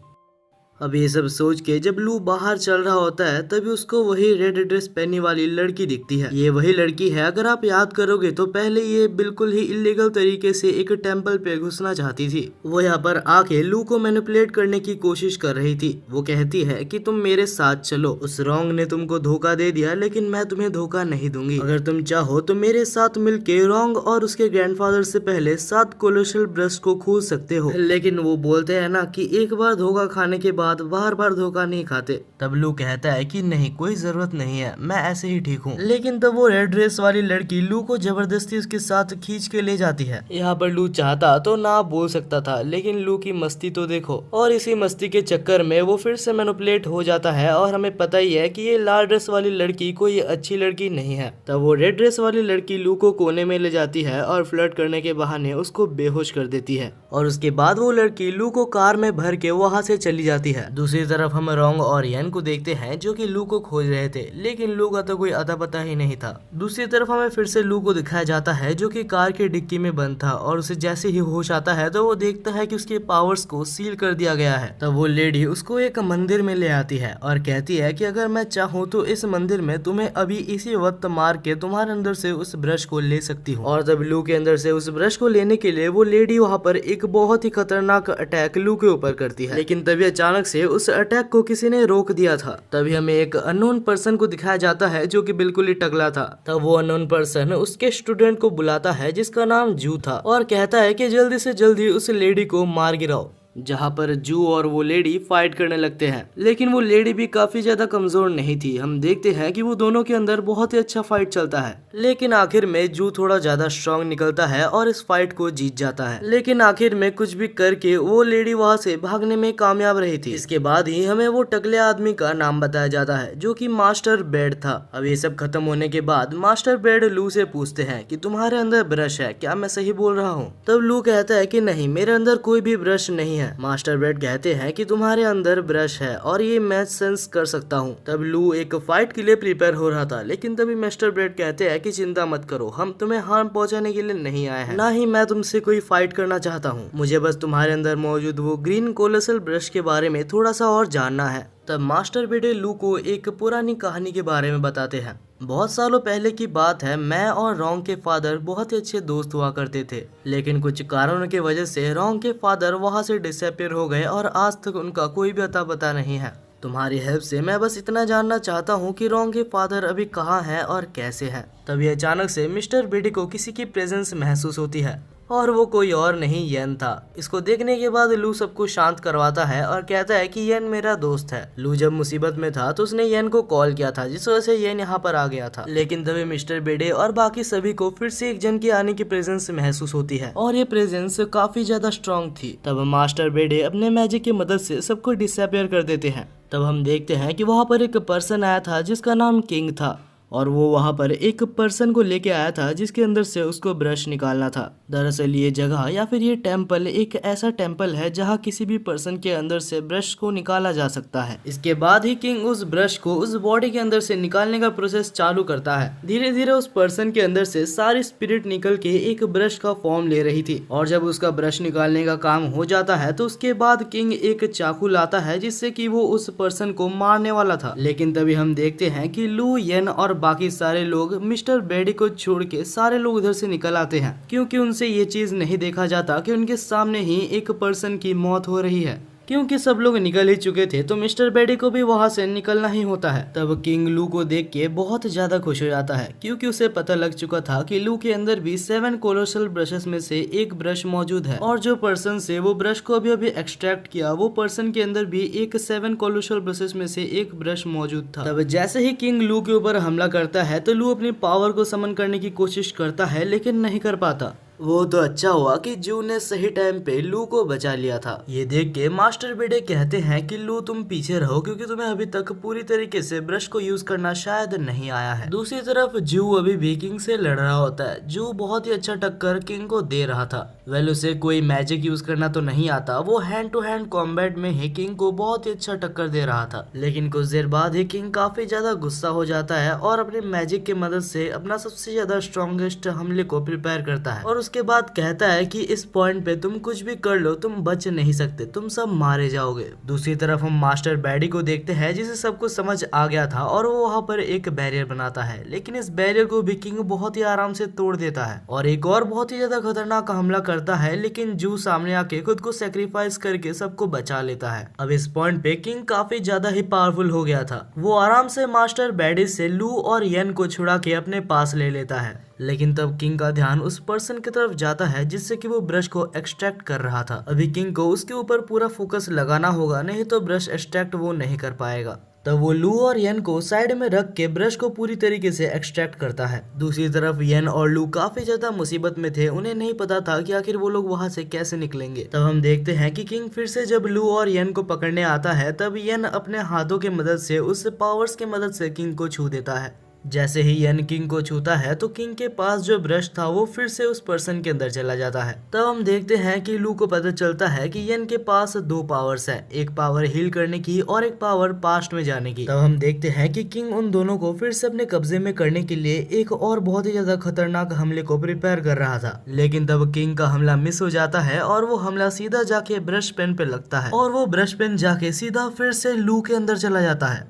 अब ये सब सोच के जब लू बाहर चल रहा होता है तभी उसको वही रेड ड्रेस पहनने वाली लड़की दिखती है। ये वही लड़की है, अगर आप याद करोगे तो पहले ये बिल्कुल ही इलीगल तरीके से एक टेम्पल पे घुसना चाहती थी। वो यहाँ पर आके लू को मैनिपुलेट करने की कोशिश कर रही थी। वो कहती है कि तुम मेरे साथ चलो, उस रोंग ने तुमको धोखा दे दिया लेकिन मैं तुम्हें धोखा नहीं दूंगी। अगर तुम चाहो तो मेरे साथ मिलके रोंग और उसके ग्रैंडफादर से पहले 7 कोलोसल ब्रश को खोज सकते हो। लेकिन वो बोलते हैं ना कि एक बार धोखा खाने के बाद बार बार धोखा नहीं खाते। तब लू कहता है कि नहीं, कोई जरूरत नहीं है, मैं ऐसे ही ठीक हूँ। लेकिन तब वो रेड ड्रेस वाली लड़की लू को जबरदस्ती उसके साथ खींच के ले जाती है। यहाँ पर लू चाहता तो ना बोल सकता था, लेकिन लू की मस्ती तो देखो। और इसी मस्ती के चक्कर में वो फिर से मैनिपुलेट हो जाता है और हमें पता ही है कि ये लाल ड्रेस वाली लड़की कोई अच्छी लड़की नहीं है। तब वो रेड ड्रेस वाली लड़की लू को कोने में ले जाती है और फ्लर्ट करने के बहाने उसको बेहोश कर देती है। और उसके बाद वो लड़की लू को कार में भर के वहाँ से चली जाती है। दूसरी तरफ हम रोंग और येन को देखते हैं जो कि लू को खोज रहे थे, लेकिन लू का तो कोई अता पता ही नहीं था। दूसरी तरफ हमें फिर से लू को दिखाया जाता है जो कि कार के डिक्की में बंद था और उसे जैसे ही होश आता है तो वो देखता है कि उसके पावर्स को सील कर दिया गया है। तब वो लेडी उसको एक मंदिर में ले आती है और कहती है कि अगर मैं चाहूँ तो इस मंदिर में तुम्हें अभी इसी वक्त मार के तुम्हारे अंदर से उस ब्रश को ले सकती हूँ। और तब लू के अंदर से उस ब्रश को लेने के लिए वो लेडी वहाँ पर एक बहुत ही खतरनाक अटैक लू के ऊपर करती है। लेकिन तभी अचानक से उस अटैक को किसी ने रोक दिया था। तभी हमें एक अननोन पर्सन को दिखाया जाता है जो कि बिल्कुल ही टकला था। तब वो अननोन पर्सन उसके स्टूडेंट को बुलाता है जिसका नाम जू था और कहता है कि जल्दी से जल्दी उस लेडी को मार गिराओ। जहाँ पर जू और वो लेडी फाइट करने लगते हैं, लेकिन वो लेडी भी काफी ज्यादा कमजोर नहीं थी। हम देखते हैं कि वो दोनों के अंदर बहुत ही अच्छा फाइट चलता है, लेकिन आखिर में जू थोड़ा ज्यादा स्ट्रांग निकलता है और इस फाइट को जीत जाता है। लेकिन आखिर में कुछ भी करके वो लेडी वहाँ से भागने में कामयाब रही थी। इसके बाद ही हमें वो टकले आदमी का नाम बताया जाता है जो कि मास्टर बेड था। अब ये सब खत्म होने के बाद मास्टर बेड लू से पूछते हैं कि तुम्हारे अंदर ब्रश है क्या, मैं सही बोल रहा हूँ? तब लू कहता है कि नहीं, मेरे अंदर कोई भी ब्रश नहीं है। मास्टर बेड कहते हैं कि तुम्हारे अंदर ब्रश है और ये मैं सेंस कर सकता हूँ। तब लू एक फाइट के लिए प्रिपेयर हो रहा था, लेकिन तभी मास्टर बेड कहते हैं कि चिंता मत करो, हम तुम्हें हार्म पहुंचाने के लिए नहीं आए हैं, ना ही मैं तुमसे कोई फाइट करना चाहता हूँ। मुझे बस तुम्हारे अंदर मौजूद वो ग्रीन कोलोसल ब्रश के बारे में थोड़ा सा और जानना है। तब मास्टर बेड लू को एक पुरानी कहानी के बारे में बताते हैं। बहुत सालों पहले की बात है, मैं और रोंग के फादर बहुत ही अच्छे दोस्त हुआ करते थे, लेकिन कुछ कारणों की वजह से रोंग के फादर वहाँ से डिसअपीयर हो गए और आज तक उनका कोई भी अता पता नहीं है। तुम्हारी हेल्प से मैं बस इतना जानना चाहता हूँ कि रोंग के फादर अभी कहाँ हैं और कैसे हैं। तभी अचानक से मिस्टर बेडी को किसी की प्रेजेंस महसूस होती है और वो कोई और नहीं येन था। इसको देखने के बाद लू सबको शांत करवाता है और कहता है कि येन मेरा दोस्त है। लू जब मुसीबत में था तो उसने येन को कॉल किया था, जिस वजह से येन यहाँ पर आ गया था। लेकिन तभी मिस्टर बेडे और बाकी सभी को फिर से एक जन के आने की प्रेजेंस महसूस होती है और ये प्रेजेंस काफी ज्यादा स्ट्रॉन्ग थी। तब मास्टर बेडे अपने मैजिक की मदद से सबको डिसअपीयर कर देते हैं। तब हम देखते हैं कि वहाँ पर एक पर्सन आया था जिसका नाम किंग था और वो वहाँ पर एक पर्सन को लेके आया था जिसके अंदर से उसको ब्रश निकालना था। दरअसल ये जगह या फिर ये टेम्पल एक ऐसा टेम्पल है जहाँ किसी भी पर्सन के अंदर से ब्रश को निकाला जा सकता है। इसके बाद ही किंग उस ब्रश को उस बॉडी के अंदर से निकालने का प्रोसेस चालू करता है। धीरे धीरे उस पर्सन के अंदर से सारी स्पिरिट निकल के एक ब्रश का फॉर्म ले रही थी और जब उसका ब्रश निकालने का काम हो जाता है तो उसके बाद किंग एक चाकू लाता है जिससे कि वो उस पर्सन को मारने वाला था। लेकिन तभी हम देखते हैं कि लू, येन और बाकी सारे लोग मिस्टर बेडी को छोड़ के सारे लोग उधर से निकल आते हैं, क्योंकि उनसे ये चीज नहीं देखा जाता कि उनके सामने ही एक पर्सन की मौत हो रही है। क्योंकि सब लोग निकल ही चुके थे तो मिस्टर बेडी को भी वहाँ से निकलना ही होता है। तब किंग लू को देख के बहुत ज्यादा खुश हो जाता है, क्योंकि उसे पता लग चुका था कि लू के अंदर भी 7 कोलोसल ब्रशेस में से एक ब्रश मौजूद है और जो पर्सन से वो ब्रश को अभी एक्सट्रैक्ट किया वो पर्सन के अंदर भी एक 7 कोलोसल ब्रशेस में से एक ब्रश मौजूद था। तब जैसे ही किंग लू के ऊपर हमला करता है तो लू अपनी पावर को समन करने की कोशिश करता है, लेकिन नहीं कर पाता। वो तो अच्छा हुआ कि जू ने सही टाइम पे लू को बचा लिया था। ये देख के मास्टर बेडे कहते हैं कि लू तुम पीछे रहो, क्योंकि तुम्हें अभी तक पूरी तरीके से ब्रश को यूज करना शायद नहीं आया है। दूसरी तरफ जू अभी भी किंग से लड़ रहा होता है। जू बहुत ही अच्छा टक्कर किंग को दे रहा था। उसे कोई मैजिक यूज करना तो नहीं आता, वो हैंड टू हैंड कॉम्बैट में ही किंग को बहुत ही अच्छा टक्कर दे रहा था। लेकिन कुछ देर बाद ही किंग काफी ज्यादा गुस्सा हो जाता है और अपने मैजिक की मदद से अपना सबसे ज्यादा स्ट्रॉन्गेस्ट हमले को प्रिपेयर करता है और उसके बाद कहता है कि इस पॉइंट पे तुम कुछ भी कर लो तुम बच नहीं सकते, तुम सब मारे जाओगे। दूसरी तरफ हम मास्टर बैडी को देखते हैं जिसे सब कुछ समझ आ गया था और वो वहाँ पर एक बैरियर बनाता है, लेकिन इस बैरियर को भी किंग बहुत ही आराम से तोड़ देता है और एक और बहुत ही ज्यादा खतरनाक हमला करता है, लेकिन जू सामने आके खुद को सेक्रीफाइस करके सबको बचा लेता है। अब इस पॉइंट पे किंग काफी ज्यादा ही पावरफुल हो गया था। वो आराम से मास्टर बैडी से लू और येन को छुड़ा के अपने पास ले लेता है, लेकिन तब किंग का ध्यान उस पर्सन की तरफ जाता है जिससे कि वो ब्रश को एक्सट्रैक्ट कर रहा था। अभी किंग को उसके ऊपर पूरा फोकस लगाना होगा, नहीं तो ब्रश एक्सट्रैक्ट वो नहीं कर पाएगा। तब वो लू और येन को साइड में रख के ब्रश को पूरी तरीके से एक्सट्रैक्ट करता है। दूसरी तरफ येन और लू काफी ज्यादा मुसीबत में थे, उन्हें नहीं पता था कि आखिर वो लोग वहां से कैसे निकलेंगे। तब हम देखते हैं कि किंग फिर से जब लू और येन को पकड़ने आता है तब येन अपने हाथों की मदद से उस पावर्स की मदद से किंग को छू देता है। जैसे ही येन किंग को छूता है तो किंग के पास जो ब्रश था वो फिर से उस पर्सन के अंदर चला जाता है। तब हम देखते हैं कि लू को पता चलता है कि येन के पास दो पावर्स है, एक पावर हील करने की और एक पावर पास्ट में जाने की। तब हम देखते हैं कि किंग उन दोनों को फिर से अपने कब्जे में करने के लिए एक और बहुत ही ज्यादा खतरनाक हमले को प्रिपेयर कर रहा था, लेकिन तब किंग का हमला मिस हो जाता है और वो हमला सीधा जाके ब्रश पेन पे लगता है और वो ब्रश पेन जाके सीधा फिर से लू के अंदर चला जाता है।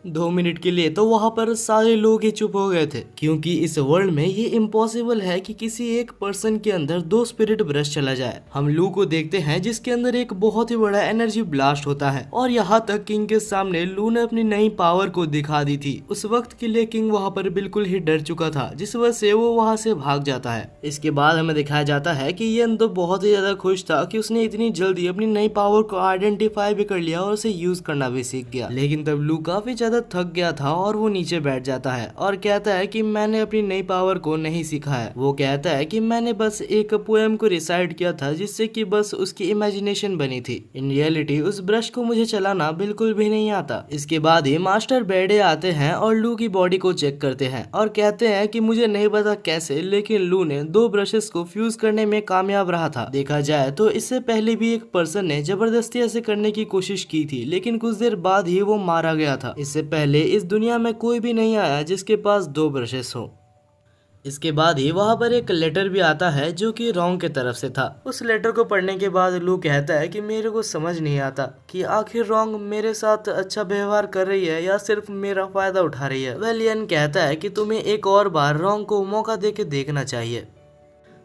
2 मिनट के लिए तो वहाँ पर सारे लोग ही चुप हो गए थे, क्योंकि इस वर्ल्ड में ये इम्पॉसिबल है कि किसी एक पर्सन के अंदर 2 स्पिरिट ब्रश चला जाए। हम लू को देखते हैं जिसके अंदर एक बहुत ही बड़ा एनर्जी ब्लास्ट होता है और यहाँ तक किंग के सामने लू ने अपनी नई पावर को दिखा दी थी। उस वक्त के लिए किंग वहाँ पर बिल्कुल ही डर चुका था, जिस वजह से वो वहाँ से भाग जाता है। इसके बाद हमें दिखाया जाता है कि येन तो बहुत ही ज्यादा खुश था कि उसने इतनी जल्दी अपनी नई पावर को आइडेंटिफाई भी कर लिया और उसे यूज करना भी सीख गया। लेकिन तब लू काफी ज्यादा थक गया था और वो नीचे बैठ जाता है और कहता है कि मैंने अपनी नई पावर को नहीं सीखा है। वो कहता है कि मैंने बस एक पोएम को रिसाइट किया था जिससे कि बस उसकी इमेजिनेशन बनी थी। इन रियलिटी उस ब्रश को मुझे चलाना बिल्कुल भी नहीं आता। इसके बाद ही मास्टर बैडे आते हैं और लू की बॉडी को चेक करते हैं और कहते हैं कि मुझे नहीं पता कैसे, लेकिन लू ने 2 ब्रशेस को फ्यूज करने में कामयाब रहा था। देखा जाए तो इससे पहले भी एक पर्सन ने जबरदस्ती ऐसे करने की कोशिश की थी, लेकिन कुछ देर बाद ही वो मारा गया था। इससे पहले इस दुनिया में कोई भी नहीं आया जिसके पास 2 ब्रशेस हो। इसके बाद ही वहाँ पर एक लेटर भी आता है जो कि रॉन्ग की तरफ से था। उस लेटर को पढ़ने के बाद लू कहता है कि मेरे को समझ नहीं आता कि आखिर रॉन्ग मेरे साथ अच्छा व्यवहार कर रही है या सिर्फ मेरा फायदा उठा रही है। वेलियन कहता है कि तुम्हें एक और बार रॉन्ग को मौका दे के देखना चाहिए।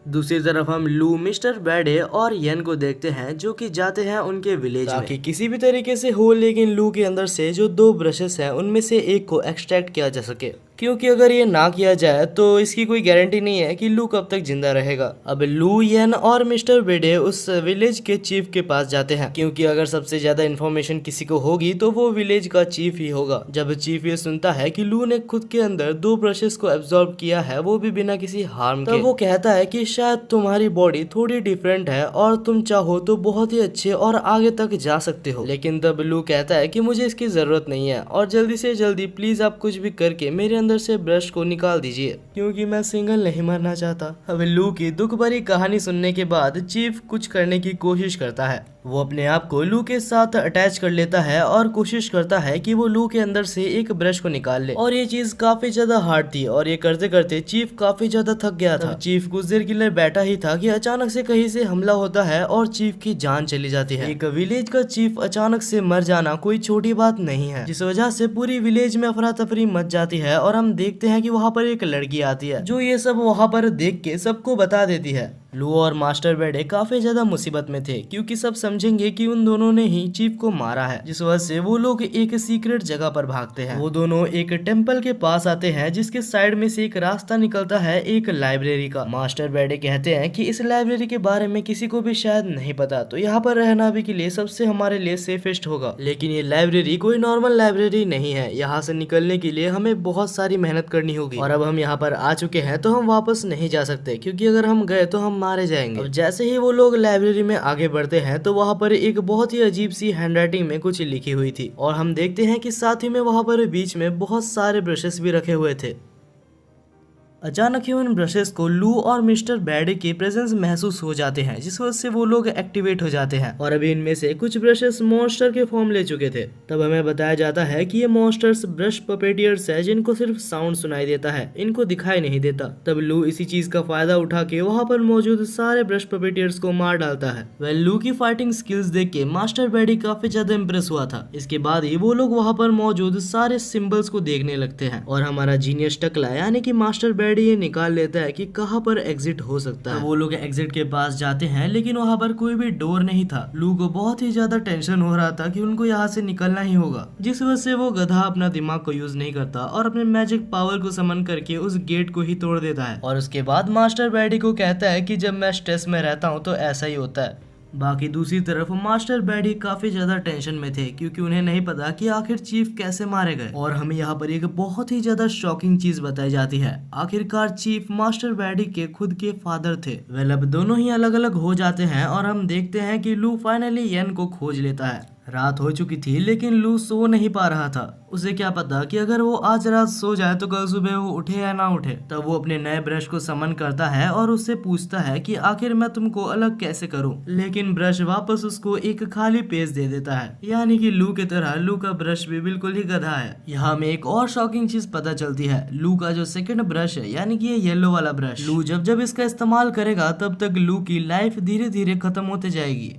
दूसरी तरफ हम लू, मिस्टर बैडे और येन को देखते हैं जो कि जाते हैं उनके विलेज में ताकि किसी भी तरीके से हो, लेकिन लू के अंदर से जो 2 ब्रशेस हैं उनमें से एक को एक्सट्रैक्ट किया जा सके, क्योंकि अगर ये ना किया जाए तो इसकी कोई गारंटी नहीं है कि लू कब तक जिंदा रहेगा। अब लू, येन और मिस्टर बेडे उस विलेज के चीफ के पास जाते हैं, क्योंकि अगर सबसे ज्यादा इन्फॉर्मेशन किसी को होगी तो वो विलेज का चीफ ही होगा। जब चीफ ये सुनता है कि लू ने खुद के अंदर 2 ब्रशेस को एब्जॉर्ब किया है, वो भी बिना किसी हार्म के, तो वो कहता है कि शायद तुम्हारी बॉडी थोड़ी डिफरेंट है और तुम चाहो तो बहुत ही अच्छे और आगे तक जा सकते हो। लेकिन तब लू कहता है कि मुझे इसकी जरूरत नहीं है और जल्दी से जल्दी प्लीज आप कुछ भी करके मेरे अंदर से ब्रश को निकाल दीजिए, क्योंकि मैं सिंगल नहीं मरना चाहता। अब लू की दुख भरी कहानी सुनने के बाद चीफ कुछ करने की कोशिश करता है। वो अपने आप को लू के साथ अटैच कर लेता है और कोशिश करता है कि वो लू के अंदर से एक ब्रश को निकाल ले, और ये चीज काफी ज्यादा हार्ड थी और ये करते करते चीफ काफी ज्यादा थक गया था। चीफ कुछ देर के लिए बैठा ही था कि अचानक से कहीं से हमला होता है और चीफ की जान चली जाती है। एक विलेज का चीफ अचानक से मर जाना कोई छोटी बात नहीं है, जिस वजह से पूरी विलेज में अफरा तफरी मच जाती है और हम देखते हैं कि वहाँ पर एक लड़की आती है जो ये सब वहाँ पर देख के सबको बता देती है। लू और मास्टर बेडे काफी ज्यादा मुसीबत में थे, क्योंकि सब समझेंगे कि उन दोनों ने ही चीफ को मारा है, जिस वजह से वो लोग एक सीक्रेट जगह पर भागते हैं। वो दोनों एक टेम्पल के पास आते हैं जिसके साइड में से एक रास्ता निकलता है एक लाइब्रेरी का। मास्टर बेडे कहते हैं कि इस लाइब्रेरी के बारे में किसी को भी शायद नहीं पता, तो यहाँ पर रहना भी के लिए सबसे हमारे लिए सेफेस्ट होगा। लेकिन ये लाइब्रेरी कोई नॉर्मल लाइब्रेरी नहीं है, यहाँ से निकलने के लिए हमें बहुत सारी मेहनत करनी होगी, और अब हम यहाँ पर आ चुके हैं तो हम वापस नहीं जा सकते, क्योंकि अगर हम गए तो हम मारे जाएंगे। अब जैसे ही वो लोग लाइब्रेरी में आगे बढ़ते हैं तो वहाँ पर एक बहुत ही अजीब सी हैंडराइटिंग में कुछ लिखी हुई थी, और हम देखते हैं कि साथ ही में वहाँ पर बीच में बहुत सारे ब्रशेस भी रखे हुए थे। अचानक ही उन ब्रशेस को लू और मिस्टर बैडी के प्रेजेंस महसूस हो जाते हैं, जिस वजह से वो लोग एक्टिवेट हो जाते हैं और अभी इनमें से कुछ ब्रशेस मॉन्स्टर के फॉर्म ले चुके थे। तब हमें बताया जाता है कि ये मॉन्स्टर्स ब्रश पपेटियर्स है जिनको सिर्फ साउंड सुनाई देता है, इनको दिखाई नहीं देता। तब लू इसी चीज का फायदा उठा के वहाँ पर मौजूद सारे ब्रश पपेटियर्स को मार डालता है। लू की फाइटिंग स्किल्स देख के मास्टर बैडी काफी ज्यादा इम्प्रेस हुआ था। इसके बाद ही वो लोग वहाँ पर मौजूद सारे सिंबल्स को देखने लगते हैं और हमारा जीनियस टकला यानी कि मास्टर बैडी ये निकाल लेता है कि कहाँ पर एग्जिट हो सकता है। वो लोग एग्जिट के पास जाते हैं लेकिन वहाँ पर कोई भी डोर नहीं था। लू को बहुत ही ज्यादा टेंशन हो रहा था कि उनको यहाँ से निकलना ही होगा, जिस वजह से वो गधा अपना दिमाग को यूज नहीं करता और अपने मैजिक पावर को समन करके उस गेट को ही तोड़ देता है। और उसके बाद मास्टर बैडी को कहता है कि जब मैं स्ट्रेस में रहता हूँ तो ऐसा ही होता है। बाकी दूसरी तरफ मास्टर बैडी काफी ज्यादा टेंशन में थे क्योंकि उन्हें नहीं पता कि आखिर चीफ कैसे मारे गए। और हमें यहाँ पर एक बहुत ही ज्यादा शॉकिंग चीज बताई जाती है। आखिरकार चीफ मास्टर बैडी के खुद के फादर थे। अब दोनों ही अलग अलग हो जाते हैं और हम देखते हैं कि लू फाइनली येन को खोज लेता है। रात हो चुकी थी लेकिन लू सो नहीं पा रहा था। उसे क्या पता कि अगर वो आज रात सो जाए तो कल सुबह वो उठे या ना उठे। तब वो अपने नए ब्रश को समन करता है और उससे पूछता है कि आखिर मैं तुमको अलग कैसे करूं। लेकिन ब्रश वापस उसको एक खाली पेज दे देता है, यानी कि लू की तरह लू का ब्रश भी बिल्कुल ही गधा है। यहाँ में एक और शॉकिंग चीज पता चलती है। लू का जो सेकंड ब्रश है यानी कि ये येलो वाला ब्रश, लू जब जब इसका इस्तेमाल करेगा तब तक लू की लाइफ धीरे धीरे खत्म होते जाएगी।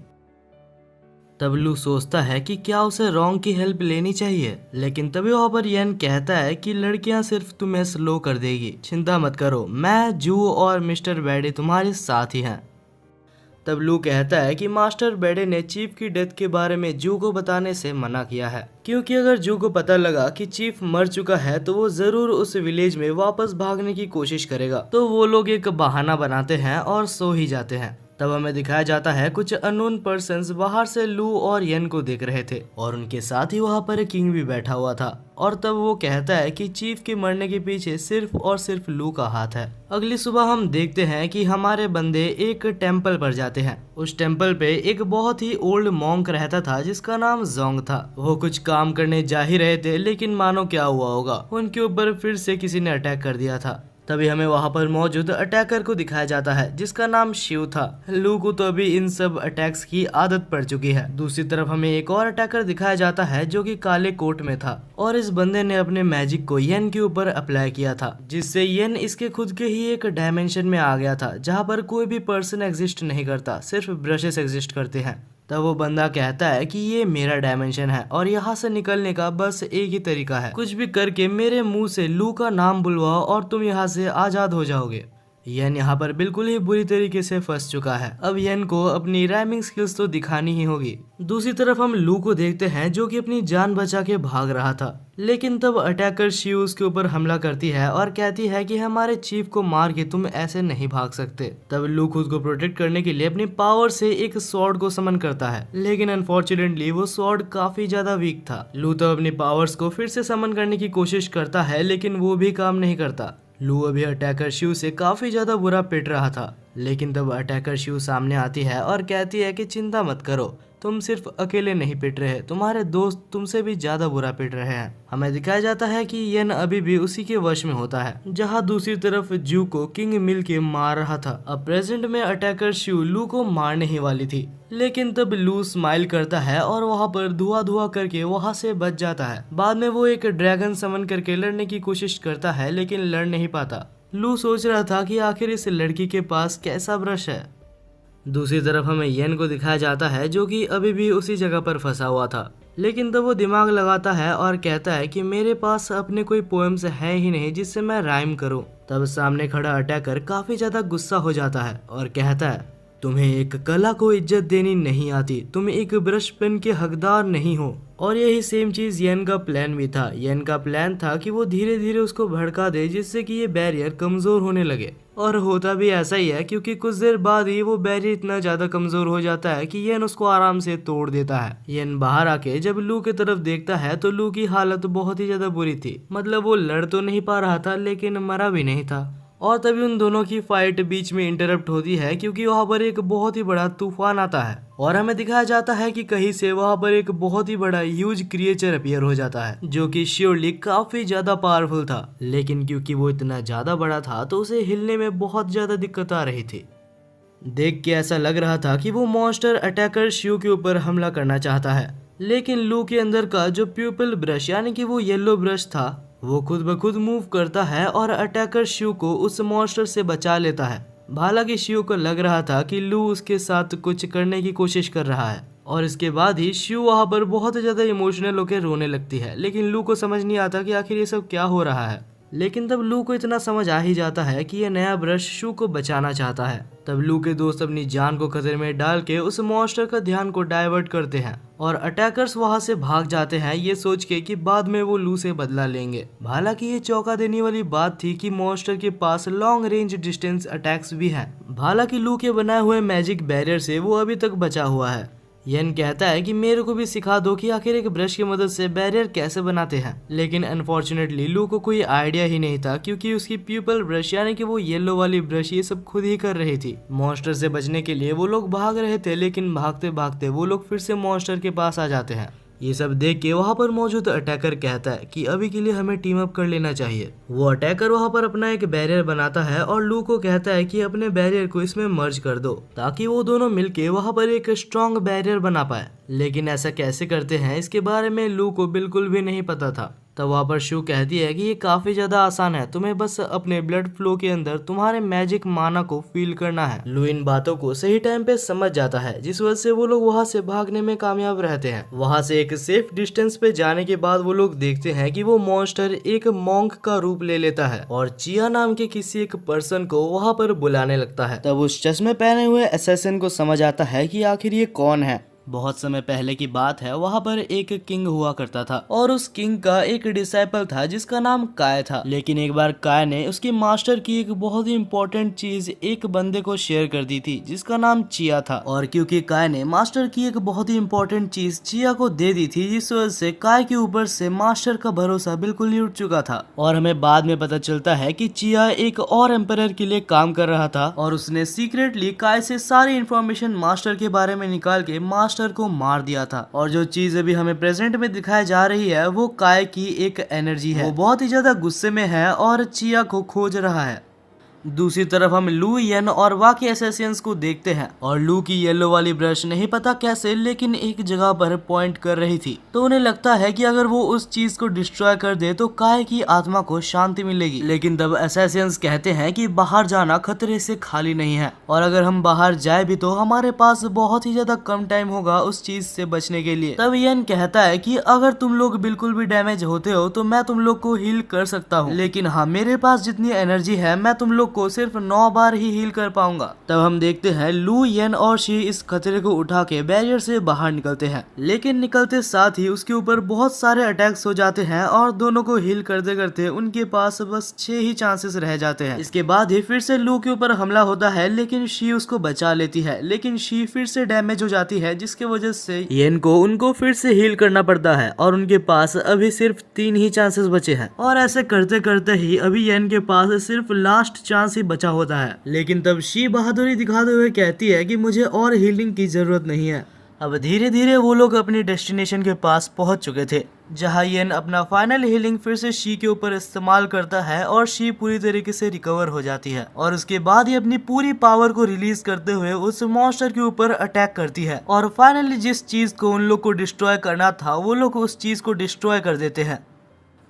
तब लू सोचता है कि क्या उसे रॉन्ग की हेल्प लेनी चाहिए, लेकिन तभी वहाँ पर येन कहता है कि लड़कियां सिर्फ तुम्हें स्लो कर देगी, चिंता मत करो, मैं जू और मिस्टर बैडी तुम्हारे साथ ही हैं। तब लू कहता है कि मास्टर बैडी ने चीफ की डेथ के बारे में जू को बताने से मना किया है, क्योंकि अगर जू को पता लगा कि चीफ मर चुका है तो वो जरूर उस विलेज में वापस भागने की कोशिश करेगा। तो वो लोग एक बहाना बनाते हैं और सो ही जाते हैं। तब हमें दिखाया जाता है कुछ अननोन पर्सन्स बाहर से लू और येन को देख रहे थे और उनके साथ ही वहाँ पर एक किंग भी बैठा हुआ था। और तब वो कहता है कि चीफ के मरने के पीछे सिर्फ और सिर्फ लू का हाथ है। अगली सुबह हम देखते हैं कि हमारे बंदे एक टेम्पल पर जाते हैं। उस टेम्पल पे एक बहुत ही ओल्ड मॉन्क रहता था जिसका नाम जोंग था। वो कुछ काम करने जा ही रहे थे लेकिन मानो क्या हुआ होगा, उनके ऊपर फिर से किसी ने अटैक कर दिया था। तभी हमें वहाँ पर मौजूद अटैकर को दिखाया जाता है जिसका नाम शिव था। लू को तो अभी इन सब अटैक्स की आदत पड़ चुकी है। दूसरी तरफ हमें एक और अटैकर दिखाया जाता है जो कि काले कोट में था और इस बंदे ने अपने मैजिक को येन के ऊपर अप्लाई किया था, जिससे येन इसके खुद के ही एक डायमेंशन में आ गया था जहाँ पर कोई भी पर्सन एग्जिस्ट नहीं करता, सिर्फ ब्रशेस एग्जिस्ट करते हैं। तब वो बंदा कहता है कि ये मेरा डायमेंशन है और यहाँ से निकलने का बस एक ही तरीका है, कुछ भी करके मेरे मुंह से लू का नाम बुलवाओ और तुम यहाँ से आजाद हो जाओगे। येन यहाँ पर बिल्कुल ही बुरी तरीके से फंस चुका है। अब येन को अपनी राइमिंग स्किल्स तो दिखानी ही होगी। दूसरी तरफ हम लू को देखते हैं जो कि अपनी जान बचा के भाग रहा था, लेकिन तब अटैकर शिव उसके ऊपर हमला करती है और कहती है कि हमारे चीफ को मार के तुम ऐसे नहीं भाग सकते। तब लू खुद को प्रोटेक्ट करने के लिए अपनी पावर से एक स्वॉर्ड को समन करता है, लेकिन अनफॉर्चुनेटली वो स्वॉर्ड काफी ज्यादा वीक था। लू तब अपनी पावर्स को फिर से समन करने की कोशिश करता है लेकिन वो भी काम नहीं करता। लू अभी अटैकर शिव से काफी ज्यादा बुरा पिट रहा था, लेकिन तब अटैकर शिव सामने आती है और कहती है कि चिंता मत करो, तुम सिर्फ अकेले नहीं पिट रहे, तुम्हारे दोस्त तुमसे भी ज्यादा बुरा पिट रहे हैं। हमें दिखाया जाता है कि येन अभी भी उसी के वश में होता है, जहां दूसरी तरफ जू को किंग मिल के मार रहा था। अब प्रेजेंट में अटैकर शिव लू को मारने ही वाली थी, लेकिन तब लू स्माइल करता है और वहां पर धुआं धुआं करके वहां से बच जाता है। बाद में वो एक ड्रैगन समन करके लड़ने की कोशिश करता है लेकिन लड़ नहीं पाता। लू सोच रहा था कि आखिर इस लड़की के पास कैसा ब्रश है। दूसरी तरफ हमें येन को दिखाया जाता है जो कि अभी भी उसी जगह पर फंसा हुआ था, लेकिन तब वो दिमाग लगाता है और कहता है कि मेरे पास अपने कोई पोएम्स है ही नहीं जिससे मैं राइम करूं। तब सामने खड़ा अटैकर काफी ज्यादा गुस्सा हो जाता है और कहता है तुम्हें एक कला को इज्जत देनी नहीं आती, तुम एक ब्रश पेन के हकदार नहीं हो। और यही सेम चीज येन का प्लान भी था। येन का प्लान था कि वो धीरे धीरे उसको भड़का दे जिससे कि ये बैरियर कमजोर होने लगे, और होता भी ऐसा ही है क्योंकि कुछ देर बाद ही वो बैरियर इतना ज्यादा कमजोर हो जाता है कि येन उसको आराम से तोड़ देता है। येन बाहर आके जब लू की तरफ देखता है तो लू की हालत बहुत ही ज्यादा बुरी थी। मतलब वो लड़ तो नहीं पा रहा था लेकिन मरा भी नहीं था। और तभी उन दोनों की फाइट बीच में इंटरप्ट होती है क्योंकि वहाँ पर एक बहुत ही बड़ा तूफान आता है और हमें दिखाया जाता है कि कहीं से वहाँ पर एक बहुत ही बड़ा ह्यूज क्रिएचर अपीयर हो जाता है जो कि श्योरली काफी ज्यादा पावरफुल था, लेकिन क्योंकि वो इतना ज्यादा बड़ा था तो उसे हिलने में बहुत ज्यादा दिक्कत आ रही थी। देख के ऐसा लग रहा था कि वो मॉन्स्टर अटैकर शिव के ऊपर हमला करना चाहता है, लेकिन लू के अंदर का जो प्यूपल ब्रश यानी कि वो येलो ब्रश था वो खुद ब खुद मूव करता है और अटैकर शिव को उस मॉन्स्टर से बचा लेता है। हालांकि शिव को लग रहा था कि लू उसके साथ कुछ करने की कोशिश कर रहा है और इसके बाद ही शिव वहाँ पर बहुत ज्यादा इमोशनल होकर रोने लगती है, लेकिन लू को समझ नहीं आता कि आखिर ये सब क्या हो रहा है। लेकिन तब लू को इतना समझ आ ही जाता है कि यह नया ब्रश शिव को बचाना चाहता है। तब लू के दोस्त अपनी जान को खतरे में डाल के उस मॉन्स्टर का ध्यान को डाइवर्ट करते हैं और अटैकर्स वहां से भाग जाते हैं ये सोच के कि बाद में वो लू से बदला लेंगे। हालांकि ये चौंका देने वाली बात थी कि मॉन्स्टर के पास लॉन्ग रेंज डिस्टेंस अटैक्स भी हैं। हालांकि लू के बनाए हुए मैजिक बैरियर से वो अभी तक बचा हुआ है। येन कहता है कि मेरे को भी सिखा दो कि आखिर एक ब्रश की मदद से बैरियर कैसे बनाते हैं, लेकिन अनफॉर्चुनेटली लू को कोई आइडिया ही नहीं था क्योंकि उसकी प्यूपल ब्रश यानी कि वो येलो वाली ब्रश ये सब खुद ही कर रही थी। मॉन्स्टर से बचने के लिए वो लोग भाग रहे थे, लेकिन भागते भागते वो लोग फिर से मॉन्स्टर के पास आ जाते हैं। ये सब देख के वहाँ पर मौजूद अटैकर कहता है कि अभी के लिए हमें टीम अप कर लेना चाहिए। वो अटैकर वहाँ पर अपना एक बैरियर बनाता है और लू को कहता है कि अपने बैरियर को इसमें मर्ज कर दो ताकि वो दोनों मिलके वहाँ पर एक स्ट्रॉन्ग बैरियर बना पाए। लेकिन ऐसा कैसे करते हैं इसके बारे में लू को बिल्कुल भी नहीं पता था। तब वहाँ पर शिव कहती है कि ये काफी ज्यादा आसान है, तुम्हें बस अपने ब्लड फ्लो के अंदर तुम्हारे मैजिक माना को फील करना है। लू इन बातों को सही टाइम पे समझ जाता है जिस वजह से वो लोग वहाँ से भागने में कामयाब रहते हैं। वहाँ से एक सेफ डिस्टेंस पे जाने के बाद वो लोग देखते हैं कि वो मॉन्स्टर एक मॉन्क का रूप ले लेता है और चिया नाम के किसी एक पर्सन को वहाँ पर बुलाने लगता है। तब उस चश्मे पहने हुए असैसिन को समझ आता है कि आखिर ये कौन है। बहुत समय पहले की बात है, वहाँ पर एक किंग हुआ करता था और उस किंग का एक डिसाइपल था जिसका नाम काय था। लेकिन एक बार काय ने उसके मास्टर की एक बहुत ही इम्पोर्टेंट चीज एक बंदे को शेयर कर दी थी जिसका नाम चिया था। और क्योंकि काय ने मास्टर की एक बहुत ही इम्पोर्टेंट चीज चिया को दे दी थी, जिस वजह से काय के ऊपर से मास्टर का भरोसा बिल्कुल ही उठ चुका था। और हमें बाद में पता चलता है कि चिया एक और एम्परर के लिए काम कर रहा था और उसने सीक्रेटली काय से सारी इन्फॉर्मेशन मास्टर के बारे में निकाल के मास्टर को मार दिया था। और जो चीज अभी हमें प्रेजेंट में दिखाई जा रही है वो काय की एक एनर्जी है। वो बहुत ही ज्यादा गुस्से में है और चिया को खोज रहा है। दूसरी तरफ हम लू, येन और बाकी असैसिन्स को देखते हैं और लू की येलो वाली ब्रश नहीं पता कैसे लेकिन एक जगह पर पॉइंट कर रही थी, तो उन्हें लगता है कि अगर वो उस चीज को डिस्ट्रॉय कर दे तो काय की आत्मा को शांति मिलेगी। लेकिन तब असैसिन्स कहते हैं कि बाहर जाना खतरे से खाली नहीं है और अगर हम बाहर जाए भी तो हमारे पास बहुत ही ज्यादा कम टाइम होगा उस चीज से बचने के लिए। तब येन कहता है कि अगर तुम लोग बिल्कुल भी डैमेज होते हो तो मैं तुम लोग को हील कर सकता हूँ, लेकिन हाँ मेरे पास जितनी एनर्जी है मैं तुम लोग को सिर्फ 9 बार ही हील कर पाऊंगा। तब हम देखते हैं लू, येन और शी इस खतरे को उठा के बैरियर से बाहर निकलते हैं, लेकिन निकलते साथ ही उसके ऊपर बहुत सारे अटैक्स हो जाते हैं और दोनों को हील करते करते उनके पास बस 6 ही चांसेस रह जाते हैं। इसके बाद ही फिर से लू के ऊपर हमला होता है, लेकिन शी उसको बचा लेती है, लेकिन शी फिर से डैमेज हो जाती है जिसकी वजह से येन को उनको फिर से हील करना पड़ता है और उनके पास अभी सिर्फ 3 ही चांसेस बचे हैं। और ऐसे करते करते ही अभी येन के पास सिर्फ लास्ट चांस ही बचा होता है। लेकिन तब शी बहादुरी दिखाते हुए कहती है कि मुझे और हीलिंग की जरूरत नहीं है। अब धीरे धीरे वो लोग अपनी डेस्टिनेशन के पास पहुंच चुके थे, जहां येन अपना फाइनल हीलिंग फिर से शी के ऊपर इस्तेमाल करता है और शी पूरी तरीके से रिकवर हो जाती है और उसके बाद ही अपनी पूरी पावर को रिलीज करते हुए उस मॉन्स्टर के ऊपर अटैक करती है और फाइनली जिस चीज को उन लोग को डिस्ट्रॉय करना था वो लोग उस चीज को डिस्ट्रॉय कर देते हैं।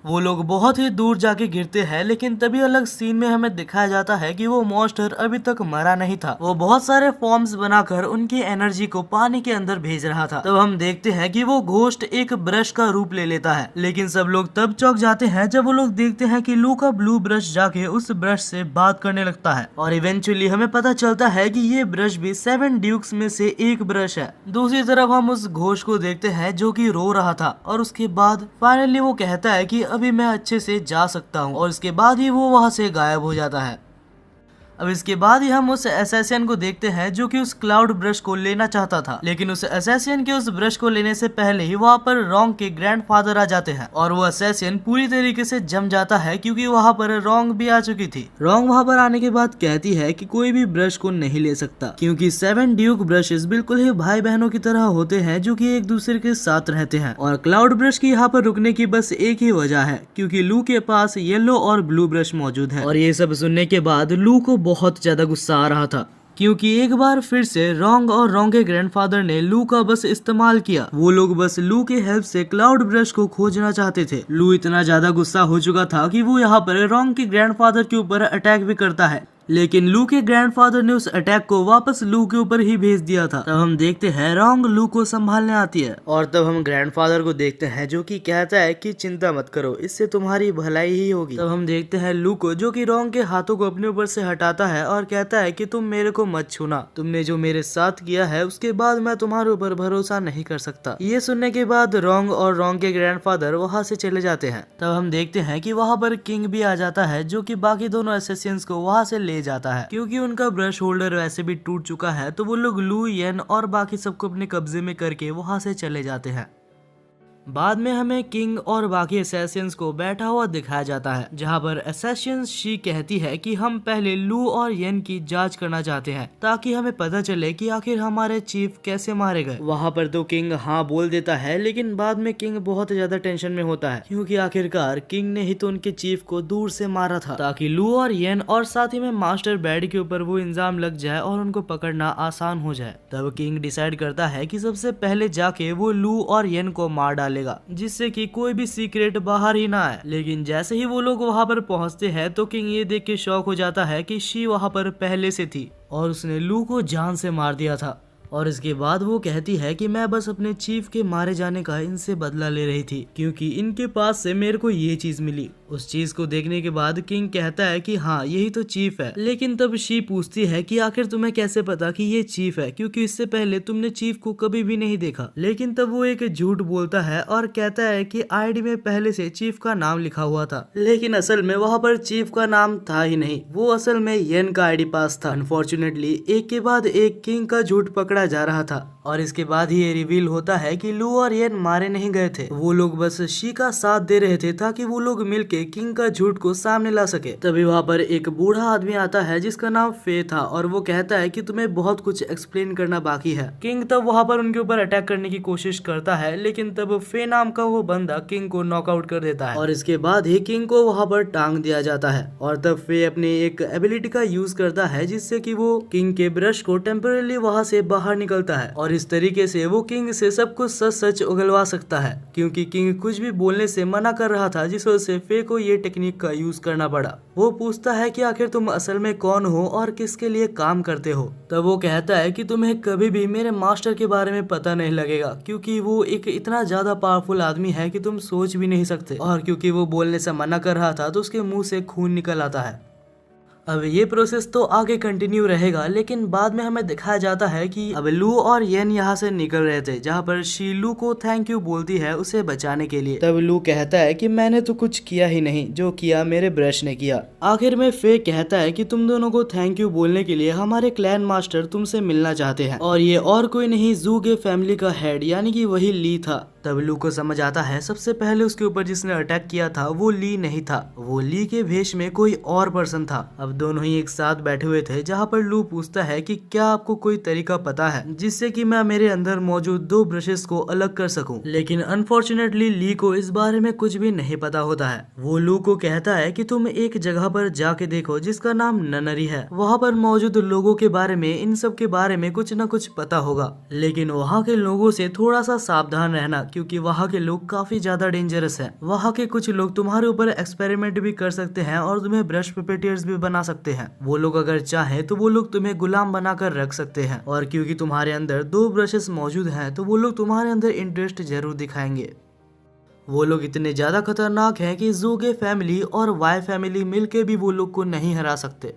वो लोग बहुत ही दूर जाके गिरते हैं, लेकिन तभी अलग सीन में हमें दिखाया जाता है कि वो मॉन्स्टर अभी तक मरा नहीं था। वो बहुत सारे फॉर्म्स बनाकर उनकी एनर्जी को पानी के अंदर भेज रहा था। तब हम देखते हैं कि वो घोस्ट एक ब्रश का रूप ले लेता है, लेकिन सब लोग तब चौंक जाते हैं जब वो लोग देखते हैं कि लू का ब्लू ब्रश जाके उस ब्रश से बात करने लगता है और इवेंचुअली हमें पता चलता है कि ये ब्रश भी 7 ड्यूक्स में से एक ब्रश है। दूसरी तरफ हम उस घोस्ट को देखते हैं जो कि रो रहा था और उसके बाद फाइनली वो कहता है कि अभी मैं अच्छे से जा सकता हूँ और उसके बाद ही वो वहाँ से गायब हो जाता है। अब इसके बाद ही हम उस असैसिन को देखते हैं जो कि उस क्लाउड ब्रश को लेना चाहता था, लेकिन उस असैसिन के उस ब्रश को लेने से पहले ही वहाँ पर रोंग के ग्रैंडफादर आ जाते हैं और वो असैसिन पूरी तरीके से जम जाता है क्योंकि वहाँ पर रोंग भी आ चुकी थी। रोंग वहाँ पर आने के बाद कहती है कि कोई भी ब्रश को नहीं ले सकता क्योंकि 7 ड्यूक ब्रशेस बिल्कुल ही भाई बहनों की तरह होते हैं जो कि एक दूसरे के साथ रहते हैं। और क्लाउड ब्रश की यहाँ पर रुकने की बस एक ही वजह है क्योंकि लू के पास येलो और ब्लू ब्रश मौजूद है। और ये सब सुनने के बाद लू को बहुत ज्यादा गुस्सा आ रहा था क्योंकि एक बार फिर से रोंग और रोंग के ग्रैंडफादर ने लू का बस इस्तेमाल किया। वो लोग बस लू के हेल्प से क्लाउड ब्रश को खोजना चाहते थे। लू इतना ज्यादा गुस्सा हो चुका था कि वो यहाँ पर रोंग के ग्रैंडफादर के ऊपर अटैक भी करता है, लेकिन लू के ग्रैंडफादर ने उस अटैक को वापस लू के ऊपर ही भेज दिया था। तब हम देखते हैं रोंग लू को संभालने आती है और तब हम ग्रैंडफादर को देखते हैं जो कि कहता है कि चिंता मत करो, इससे तुम्हारी भलाई ही होगी। तब हम देखते हैं लू को जो कि रोंग के हाथों को अपने ऊपर से हटाता है और कहता है कि तुम मेरे को मत छूना, तुमने जो मेरे साथ किया है उसके बाद मैं तुम्हारे ऊपर भरोसा नहीं कर सकता। ये सुनने के बाद रोंग और रोंग के ग्रैंडफादर वहाँ से चले जाते हैं। तब हम देखते हैं कि वहाँ पर किंग भी आ जाता है जो कि बाकी दोनों असैसिन्स को वहाँ से ले जाता है क्योंकि उनका ब्रश होल्डर वैसे भी टूट चुका है। तो वो लोग लू, येन और बाकी सबको अपने कब्जे में करके वहां से चले जाते हैं। बाद में हमें किंग और बाकी असैसिन्स को बैठा हुआ दिखाया जाता है जहां पर असैसिन शी कहती है कि हम पहले लू और येन की जांच करना चाहते हैं ताकि हमें पता चले कि आखिर हमारे चीफ कैसे मारे गए। वहां पर तो किंग हाँ बोल देता है, लेकिन बाद में किंग बहुत ज्यादा टेंशन में होता है क्योंकि आखिरकार किंग ने ही तो उनके चीफ को दूर से मारा था ताकि लू और येन और साथ ही में मास्टर बैड के ऊपर वो इल्जाम लग जाए और उनको पकड़ना आसान हो जाए। तब किंग डिसाइड करता है कि सबसे पहले जाके वो लू और येन को मार डाले जिससे कि कोई भी सीक्रेट बाहर ही ना आए। लेकिन जैसे ही वो लोग वहां पर पहुंचते हैं तो किंग ये देख के शॉक हो जाता है कि शी वहां पर पहले से थी और उसने लू को जान से मार दिया था। और इसके बाद वो कहती है कि मैं बस अपने चीफ के मारे जाने का इनसे बदला ले रही थी क्योंकि इनके पास से मेरे को ये चीज मिली। उस चीज को देखने के बाद किंग कहता है कि हाँ यही तो चीफ है। लेकिन तब शी पूछती है कि आखिर तुम्हें कैसे पता कि ये चीफ है क्योंकि इससे पहले तुमने चीफ को कभी भी नहीं देखा। लेकिन तब वो एक झूठ बोलता है और कहता है कि आईडी में पहले से चीफ का नाम लिखा हुआ था, लेकिन असल में वहाँ पर चीफ का नाम था ही नहीं, वो असल में येन का आईडी पास था। अनफॉर्चुनेटली एक के बाद एक किंग का झूठ पकड़ा जा रहा था और इसके बाद ही ये रिवील होता है कि लू और येन मारे नहीं गए थे, वो लोग बस शी का साथ दे रहे थे ताकि वो लोग मिलके किंग का झूठ को सामने ला सके। तभी वहाँ पर एक बूढ़ा आदमी आता है जिसका नाम फे था और वो कहता है कि तुम्हें बहुत कुछ एक्सप्लेन करना बाकी है। किंग तब वहाँ पर उनके ऊपर अटैक करने की कोशिश करता है, लेकिन तब फे नाम का वो बंदा किंग को नॉकआउट कर देता है और इसके बाद ही किंग को वहाँ पर टांग दिया जाता है। और तब फे अपनी एक एबिलिटी का यूज करता है जिससे कि वो किंग के ब्रश को टेम्पररी वहाँ से बाहर निकलता है और इस तरीके से वो किंग से सब कुछ सच सच उगलवा सकता है क्योंकि किंग कुछ भी बोलने से मना कर रहा था, जिस वजह से फे को ये टेक्निक का यूज करना पड़ा। वो पूछता है कि आखिर तुम असल में कौन हो और किसके लिए काम करते हो। तब वो कहता है कि तुम्हें कभी भी मेरे मास्टर के बारे में पता नहीं लगेगा क्योंकि वो एक इतना ज्यादा पावरफुल आदमी है कि तुम सोच भी नहीं सकते। और क्योंकि वो बोलने से मना कर रहा था तो उसके मुंह से खून निकल आता है। अब ये प्रोसेस तो आगे कंटिन्यू रहेगा, लेकिन बाद में हमें दिखाया जाता है कि अब लू और येन यहाँ से निकल रहे थे जहाँ पर शी लू को थैंक यू बोलती है उसे बचाने के लिए। तब लू कहता है कि मैंने तो कुछ किया ही नहीं, जो किया मेरे ब्रश ने किया। आखिर में फे कहता है कि तुम दोनों को थैंक यू बोलने के लिए हमारे क्लैन मास्टर तुमसे मिलना चाहते हैं और ये और कोई नहीं जू के फैमिली का हेड यानी कि वही ली था। तब लू को समझ आता है सबसे पहले उसके ऊपर जिसने अटैक किया था वो ली नहीं था, वो ली के भेष में कोई और पर्सन था। अब दोनों ही एक साथ बैठे हुए थे जहाँ पर लू पूछता है कि क्या आपको कोई तरीका पता है जिससे कि मैं मेरे अंदर मौजूद 2 ब्रशेस को अलग कर सकूं। लेकिन अनफॉर्चुनेटली ली को इस बारे में कुछ भी नहीं पता होता है। वो लू को कहता है कि तुम एक जगह पर जाके देखो जिसका नाम ननरी है, वहाँ पर मौजूद लोगों के बारे में इन सब के बारे में कुछ न कुछ पता होगा, लेकिन वहाँ के लोगों से थोड़ा सा सावधान रहना क्योंकि वहाँ के लोग काफी ज्यादा डेंजरस हैं। वहाँ के कुछ लोग तुम्हारे ऊपर एक्सपेरिमेंट भी कर सकते हैं और तुम्हें ब्रश पेपेटियर्स भी बना सकते हैं। वो लोग अगर चाहे तो वो लोग तुम्हें गुलाम बनाकर रख सकते हैं और क्योंकि तुम्हारे अंदर 2 ब्रशेस मौजूद हैं तो वो लोग तुम्हारे अंदर इंटरेस्ट जरूर दिखाएंगे। वो लोग इतने ज्यादा खतरनाक हैं कि जू के फैमिली और वाई फैमिली मिलके भी वो लोग को नहीं हरा सकते।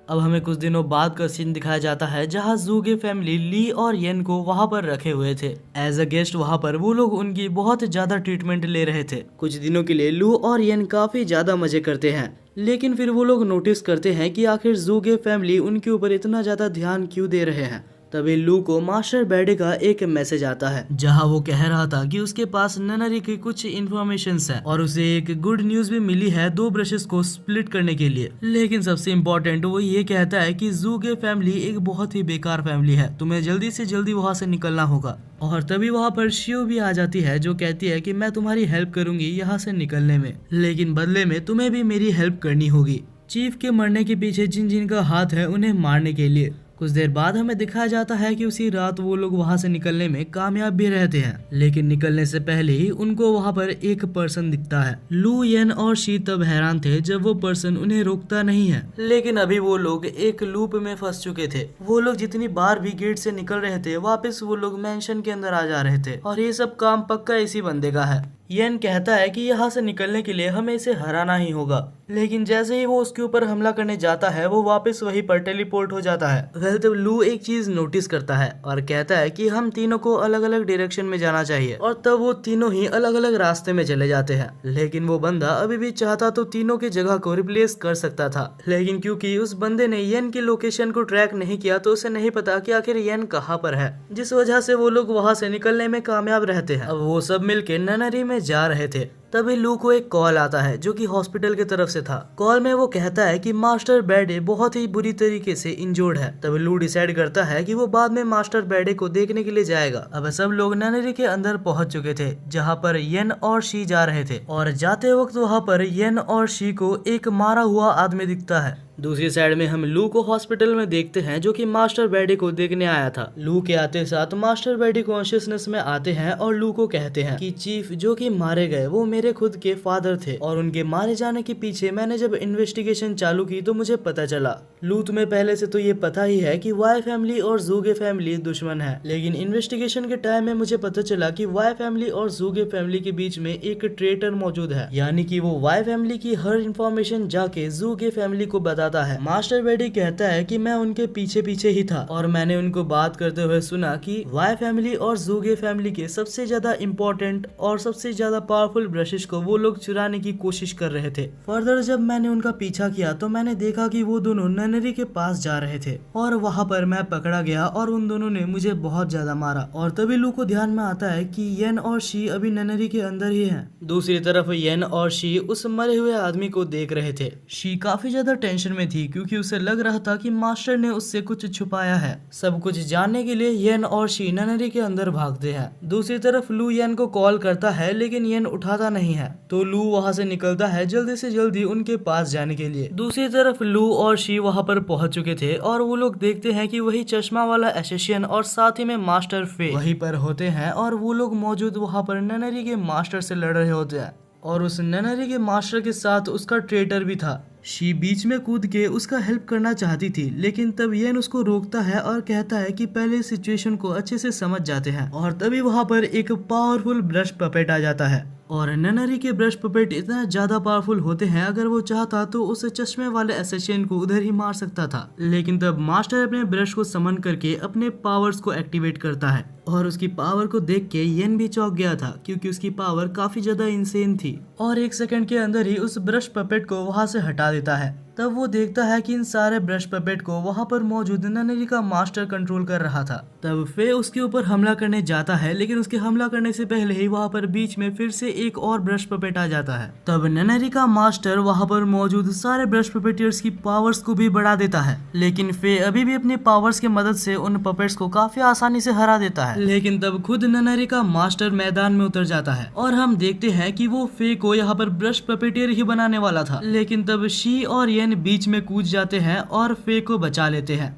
अब हमें कुछ दिनों बाद का सीन दिखाया जाता है जहाँ जू की फैमिली ली और येन को वहाँ पर रखे हुए थे एज अ गेस्ट। वहाँ पर वो लोग उनकी बहुत ज्यादा ट्रीटमेंट ले रहे थे। कुछ दिनों के लिए लू और येन काफी ज्यादा मजे करते हैं, लेकिन फिर वो लोग नोटिस करते हैं कि आखिर जू के फैमिली उनके ऊपर इतना ज्यादा ध्यान क्यों दे रहे हैं। तभी लू को मास्टर बैडे का एक मैसेज आता है जहां वो कह रहा था कि उसके पास ननरी की कुछ इन्फॉर्मेशन है और उसे एक गुड न्यूज भी मिली है 2 ब्रशेस को स्प्लिट करने के लिए। लेकिन सबसे इम्पोर्टेंट वो ये कहता है कि जू के फैमिली एक बहुत ही बेकार फैमिली है, तुम्हें जल्दी से जल्दी वहाँ से निकलना होगा। और तभी वहाँ पर शिव भी आ जाती है जो कहती है कि मैं तुम्हारी हेल्प करूंगी यहाँ से निकलने में, लेकिन बदले में तुम्हें भी मेरी हेल्प करनी होगी। चीफ के मरने के पीछे जिन जिन का हाथ है उन्हें मारने के लिए। कुछ देर बाद हमें दिखाया जाता है कि उसी रात वो लोग वहाँ से निकलने में कामयाब भी रहते हैं, लेकिन निकलने से पहले ही उनको वहाँ पर एक पर्सन दिखता है। लू, येन और शी तब हैरान थे जब वो पर्सन उन्हें रोकता नहीं है, लेकिन अभी वो लोग एक लूप में फंस चुके थे। वो लोग जितनी बार भी गेट से निकल रहे थे वापस वो लोग मेंशन के अंदर आ जा रहे थे और ये सब काम पक्का इसी बंदे का है। येन कहता है कि यहाँ से निकलने के लिए हमें इसे हराना ही होगा, लेकिन जैसे ही वो उसके ऊपर हमला करने जाता है वो वापस वहीं पर टेलीपोर्ट हो जाता है। वेल तब लू एक चीज नोटिस करता है और कहता है कि हम तीनों को अलग अलग डायरेक्शन में जाना चाहिए और तब वो तीनों ही अलग अलग रास्ते में चले जाते हैं। लेकिन वो बंदा अभी भी चाहता तो तीनों की जगह को रिप्लेस कर सकता था, लेकिन क्योंकि उस बंदे ने येन की लोकेशन को ट्रैक नहीं किया तो उसे नहीं पता कि आखिर येन कहाँ पर है, जिस वजह से वो लोग वहाँ से निकलने में कामयाब रहते हैं। अब वो सब मिलके ननरी में जा रहे थे तभी लू को एक कॉल आता है जो कि हॉस्पिटल की तरफ से था। कॉल में वो कहता है कि मास्टर बैडे बहुत ही बुरी तरीके से इंजर्ड है। तभी लू डिसाइड करता है कि वो बाद में मास्टर बैडे को देखने के लिए जाएगा। अब सब लोग ननरी के अंदर पहुंच चुके थे जहां पर येन और शी जा रहे थे और जाते वक्त वहां पर येन और शी को एक मारा हुआ आदमी दिखता है। दूसरी साइड में हम लू को हॉस्पिटल में देखते हैं जो कि मास्टर बैडी को देखने आया था। लू के आते साथ मास्टर बैडी कॉन्शियसनेस में आते हैं और लू को कहते हैं कि चीफ जो कि मारे गए वो मेरे खुद के फादर थे और उनके मारे जाने के पीछे मैंने जब इन्वेस्टिगेशन चालू की तो मुझे पता चला। लू तुम्हें पहले से तो ये पता ही है कि वाई फैमिली और जू के फैमिली दुश्मन है, लेकिन इन्वेस्टिगेशन के टाइम में मुझे पता चला कि वाई फैमिली और जू के फैमिली के बीच में एक ट्रेटर मौजूद है, यानी कि वो वाई फैमिली की हर इंफॉर्मेशन जाके जू के फैमिली को बताता है। मास्टर बेडी कहता है कि मैं उनके पीछे पीछे ही था और मैंने उनको बात करते हुए सुना कि वाई फैमिली और जू के फैमिली के सबसे ज्यादा इम्पोर्टेंट और सबसे ज्यादा पावरफुल ब्रशेस को वो लोग चुराने की कोशिश कर रहे थे। फर्दर जब मैंने उनका पीछा किया तो मैंने देखा कि वो दोनों ननरी के पास जा रहे थे और वहाँ पर मैं पकड़ा गया और उन दोनों ने मुझे बहुत ज्यादा मारा। और तभी लू को ध्यान में आता है कि येन और शी अभी ननरी के अंदर ही हैं। दूसरी तरफ येन और शी उस मरे हुए आदमी को देख रहे थे। शी काफी ज्यादा टेंशन में थी क्योंकि उसे लग रहा था कि मास्टर ने उससे कुछ छुपाया है। सब कुछ जानने के लिए येन और शी ननरी के अंदर भागते हैं। दूसरी तरफ लू येन को कॉल करता है लेकिन येन उठाता नहीं है, तो लू वहाँ से निकलता है जल्दी से जल्दी उनके पास जाने के लिए। दूसरी तरफ लू और शी वहाँ पर पहुंच चुके थे और वो लोग देखते हैं कि वही चश्मा वाला एसेसियन और साथ ही में मास्टर फे वहीं पर होते हैं और वो लोग मौजूद वहाँ पर ननरी के मास्टर से लड़ रहे होते हैं और उस ननरी के मास्टर के साथ उसका ट्रेटर भी था। शी बीच में कूद के उसका हेल्प करना चाहती थी, लेकिन तब येन उसको रोकता है और कहता है कि पहले सिचुएशन को अच्छे से समझ जाते हैं। और तभी वहाँ पर एक पावरफुल ब्रश पपेट आ जाता है और ननरी के ब्रश पपेट इतना ज्यादा पावरफुल होते हैं अगर वो चाहता तो उस चश्मे वाले एसेसियन को उधर ही मार सकता था। लेकिन तब मास्टर अपने ब्रश को समन करके अपने पावर्स को एक्टिवेट करता है और उसकी पावर को देख के येन भी चौंक गया था क्योंकि उसकी पावर काफी ज्यादा इंसेन थी और 1 सेकंड के अंदर ही उस ब्रश पपेट को वहाँ से हटा देता है। तब वो देखता है कि इन सारे ब्रश पपेट को वहाँ पर मौजूद ननरी का मास्टर कंट्रोल कर रहा था। तब फे उसके ऊपर हमला करने जाता है, लेकिन उसके हमला करने से पहले ही वहाँ पर बीच में फिर से एक और ब्रश पपेट आ जाता है। तब ननरी का मास्टर वहाँ पर मौजूद सारे ब्रश पपेटियर्स की पावर्स को भी बढ़ा देता है, लेकिन फे अभी भी अपनी पावर्स की मदद से उन पपेट्स को काफी आसानी से हरा देता है। लेकिन तब खुद ननरी का मास्टर मैदान में उतर जाता है और हम देखते हैं कि वो फे को यहाँ पर ब्रश पपेटियर ही बनाने वाला था, लेकिन तब शी और येन बीच में कूद जाते हैं और फे को बचा लेते हैं।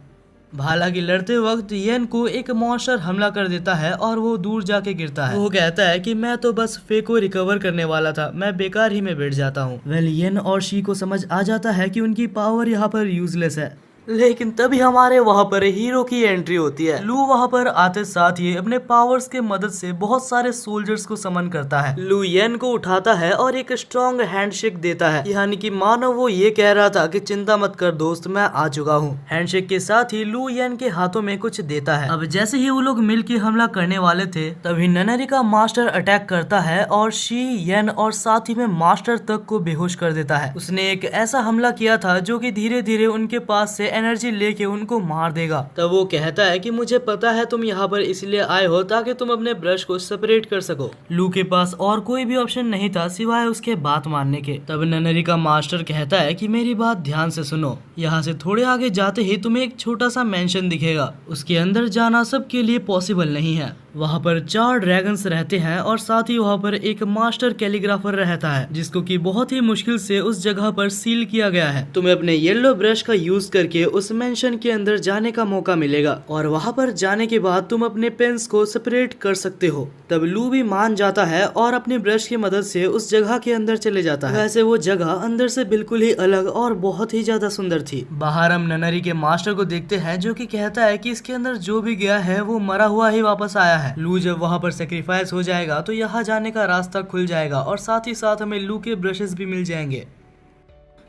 हालांकि लड़ते वक्त येन को एक मॉन्स्टर हमला कर देता है और वो दूर जाके गिरता है। वो कहता है कि मैं तो बस फे को रिकवर करने वाला था, मैं बेकार ही में बैठ जाता हूँ। वेल येन और शी को समझ आ जाता है कि उनकी पावर यहाँ पर यूजलेस है लेकिन तभी हमारे वहाँ पर हीरो की एंट्री होती है। लू वहाँ पर आते साथ ही अपने पावर्स के मदद से बहुत सारे सोल्जर्स को समन करता है। लू येन को उठाता है और एक स्ट्रॉन्ग हैंडशेक देता है, यानी कि मानो वो ये कह रहा था कि चिंता मत कर दोस्त, मैं आ चुका हूँ। हैंडशेक के साथ ही लू येन के हाथों में कुछ देता है। अब जैसे ही वो लोग मिलकर हमला करने वाले थे तभी ननरी का मास्टर अटैक करता है और शी, येन और साथ ही में मास्टर तक को बेहोश कर देता है। उसने एक ऐसा हमला किया था जो कि धीरे धीरे उनके पास से एनर्जी लेके उनको मार देगा। तब वो कहता है कि मुझे पता है तुम यहाँ पर इसलिए आए हो ताकि तुम अपने ब्रश को सेपरेट कर सको। लू के पास और कोई भी ऑप्शन नहीं था सिवाय उसके बात मानने के। तब ननरी का मास्टर कहता है कि मेरी बात ध्यान से सुनो, यहाँ से थोड़े आगे जाते ही तुम्हें एक छोटा सा मेंशन दिखेगा, उसके अंदर जाना सबके लिए पॉसिबल नहीं है। वहाँ पर 4 ड्रैगन्स रहते हैं और साथ ही वहाँ पर एक मास्टर कैलीग्राफर रहता है जिसको कि बहुत ही मुश्किल से उस जगह पर सील किया गया है। तुम्हें अपने येलो ब्रश का यूज करके उस मेंशन के अंदर जाने का मौका मिलेगा और वहाँ पर जाने के बाद तुम अपने पेन्स को सेपरेट कर सकते हो। तब लू भी मान जाता है और अपनी ब्रश की मदद से उस जगह के अंदर चले जाता है। वैसे वो जगह अंदर से बिल्कुल ही अलग और बहुत ही ज्यादा सुंदर थी। बाहर हम ननरी के मास्टर को देखते हैं जो कि कहता है कि इसके अंदर जो भी गया है वो मरा हुआ ही वापस आया है। लू जब वहाँ पर सेक्रीफाइस हो जाएगा तो यहाँ जाने का रास्ता खुल जाएगा और साथ ही साथ हमें लू के ब्रशेस भी मिल जाएंगे।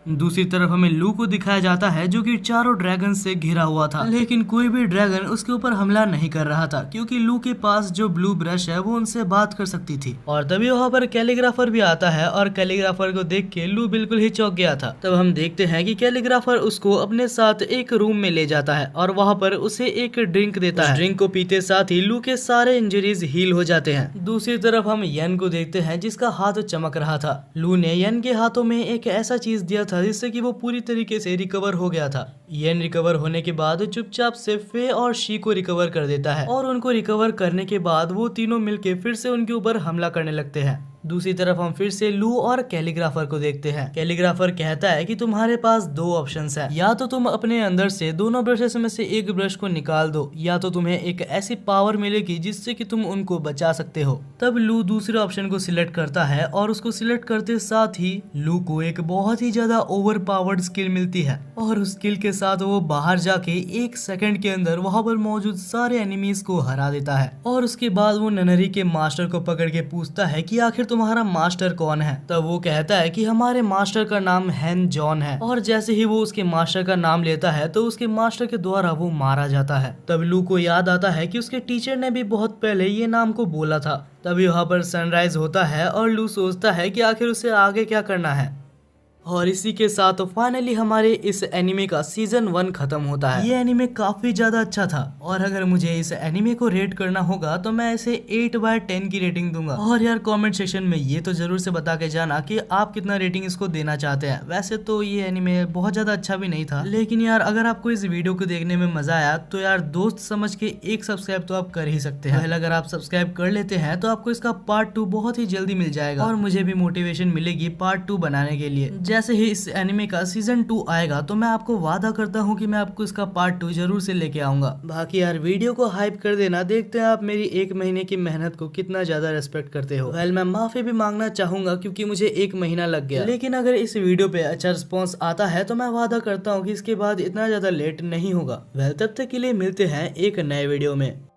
दूसरी तरफ हमें लू को दिखाया जाता है जो कि 4 ड्रैगन से घिरा हुआ था, लेकिन कोई भी ड्रैगन उसके ऊपर हमला नहीं कर रहा था क्योंकि लू के पास जो ब्लू ब्रश है वो उनसे बात कर सकती थी। और तभी वहाँ पर कैलीग्राफर भी आता है और कैलीग्राफर को देख के लू बिल्कुल ही चौंक गया था। तब हम देखते हैं कि कैलीग्राफर उसको अपने साथ एक रूम में ले जाता है और वहाँ पर उसे एक ड्रिंक देता है। ड्रिंक को पीते साथ ही लू के सारे इंजरीज हील हो जाते हैं। दूसरी तरफ हम येन को देखते हैं जिसका हाथ चमक रहा था। लू ने येन के हाथों में एक ऐसा चीज दिया था जिससे कि वो पूरी तरीके से रिकवर हो गया था। येन रिकवर होने के बाद चुपचाप से फे और शी को रिकवर कर देता है और उनको रिकवर करने के बाद वो तीनों मिलके फिर से उनके ऊपर हमला करने लगते हैं। दूसरी तरफ हम फिर से लू और कैलीग्राफर को देखते हैं। कैलीग्राफर कहता है कि तुम्हारे पास 2 ऑप्शंस हैं, या तो तुम अपने अंदर से दोनों ब्रशेस में से एक ब्रश को निकाल दो या तो तुम्हें एक ऐसी पावर मिलेगी जिससे कि तुम उनको बचा सकते हो। तब लू दूसरे ऑप्शन को सिलेक्ट करता है और उसको सिलेक्ट करते साथ ही लू को एक बहुत ही ज्यादा ओवर पावर्ड स्किल मिलती है और उस स्किल के साथ वो बाहर जाके 1 सेकंड के अंदर वहां पर मौजूद सारे एनिमीज को हरा देता है। और उसके बाद वो ननरी के मास्टर को पकड़ के पूछता है कि आखिर तुम्हारा मास्टर कौन है। तब वो कहता है कि हमारे मास्टर का नाम हैन जॉन है। और जैसे ही वो उसके मास्टर का नाम लेता है तो उसके मास्टर के द्वारा वो मारा जाता है। तब लू को याद आता है कि उसके टीचर ने भी बहुत पहले ये नाम को बोला था। तभी वहाँ पर सनराइज होता है और लू सोचता है कि आखिर उसे आगे क्या करना है। और इसी के साथ फाइनली हमारे इस एनिमे का सीजन 1 खत्म होता है। ये एनिमे काफी ज्यादा अच्छा था और अगर मुझे इस एनिमे को रेट करना होगा तो मैं इसे 8/10 की रेटिंग दूंगा। और यार कमेंट सेक्शन में ये तो जरूर से बता के जाना कि आप कितना रेटिंग इसको देना चाहते हैं। वैसे तो ये एनिमे बहुत ज्यादा अच्छा भी नहीं था, लेकिन यार अगर आपको इस वीडियो को देखने में मजा आया तो यार दोस्त समझ के एक सब्सक्राइब तो आप कर ही सकते हैं। अगर आप सब्सक्राइब कर लेते हैं तो आपको इसका पार्ट 2 बहुत ही जल्दी मिल जाएगा और मुझे भी मोटिवेशन मिलेगी पार्ट 2 बनाने के लिए। जैसे ही इस एनिमे का सीजन 2 आएगा तो मैं आपको वादा करता हूँ कि मैं आपको इसका पार्ट 2 जरूर से लेके आऊंगा। बाकी यार वीडियो को हाइप कर देना, देखते हैं आप मेरी 1 महीने की मेहनत को कितना ज्यादा रेस्पेक्ट करते हो। वेल मैं माफी भी मांगना चाहूंगा क्योंकि मुझे 1 महीना लग गया, लेकिन अगर इस वीडियो पे अच्छा रिस्पॉन्स आता है तो मैं वादा करता हूँ कि इसके बाद इतना ज्यादा लेट नहीं होगा। वेल तब तक के लिए मिलते हैं एक नए वीडियो में।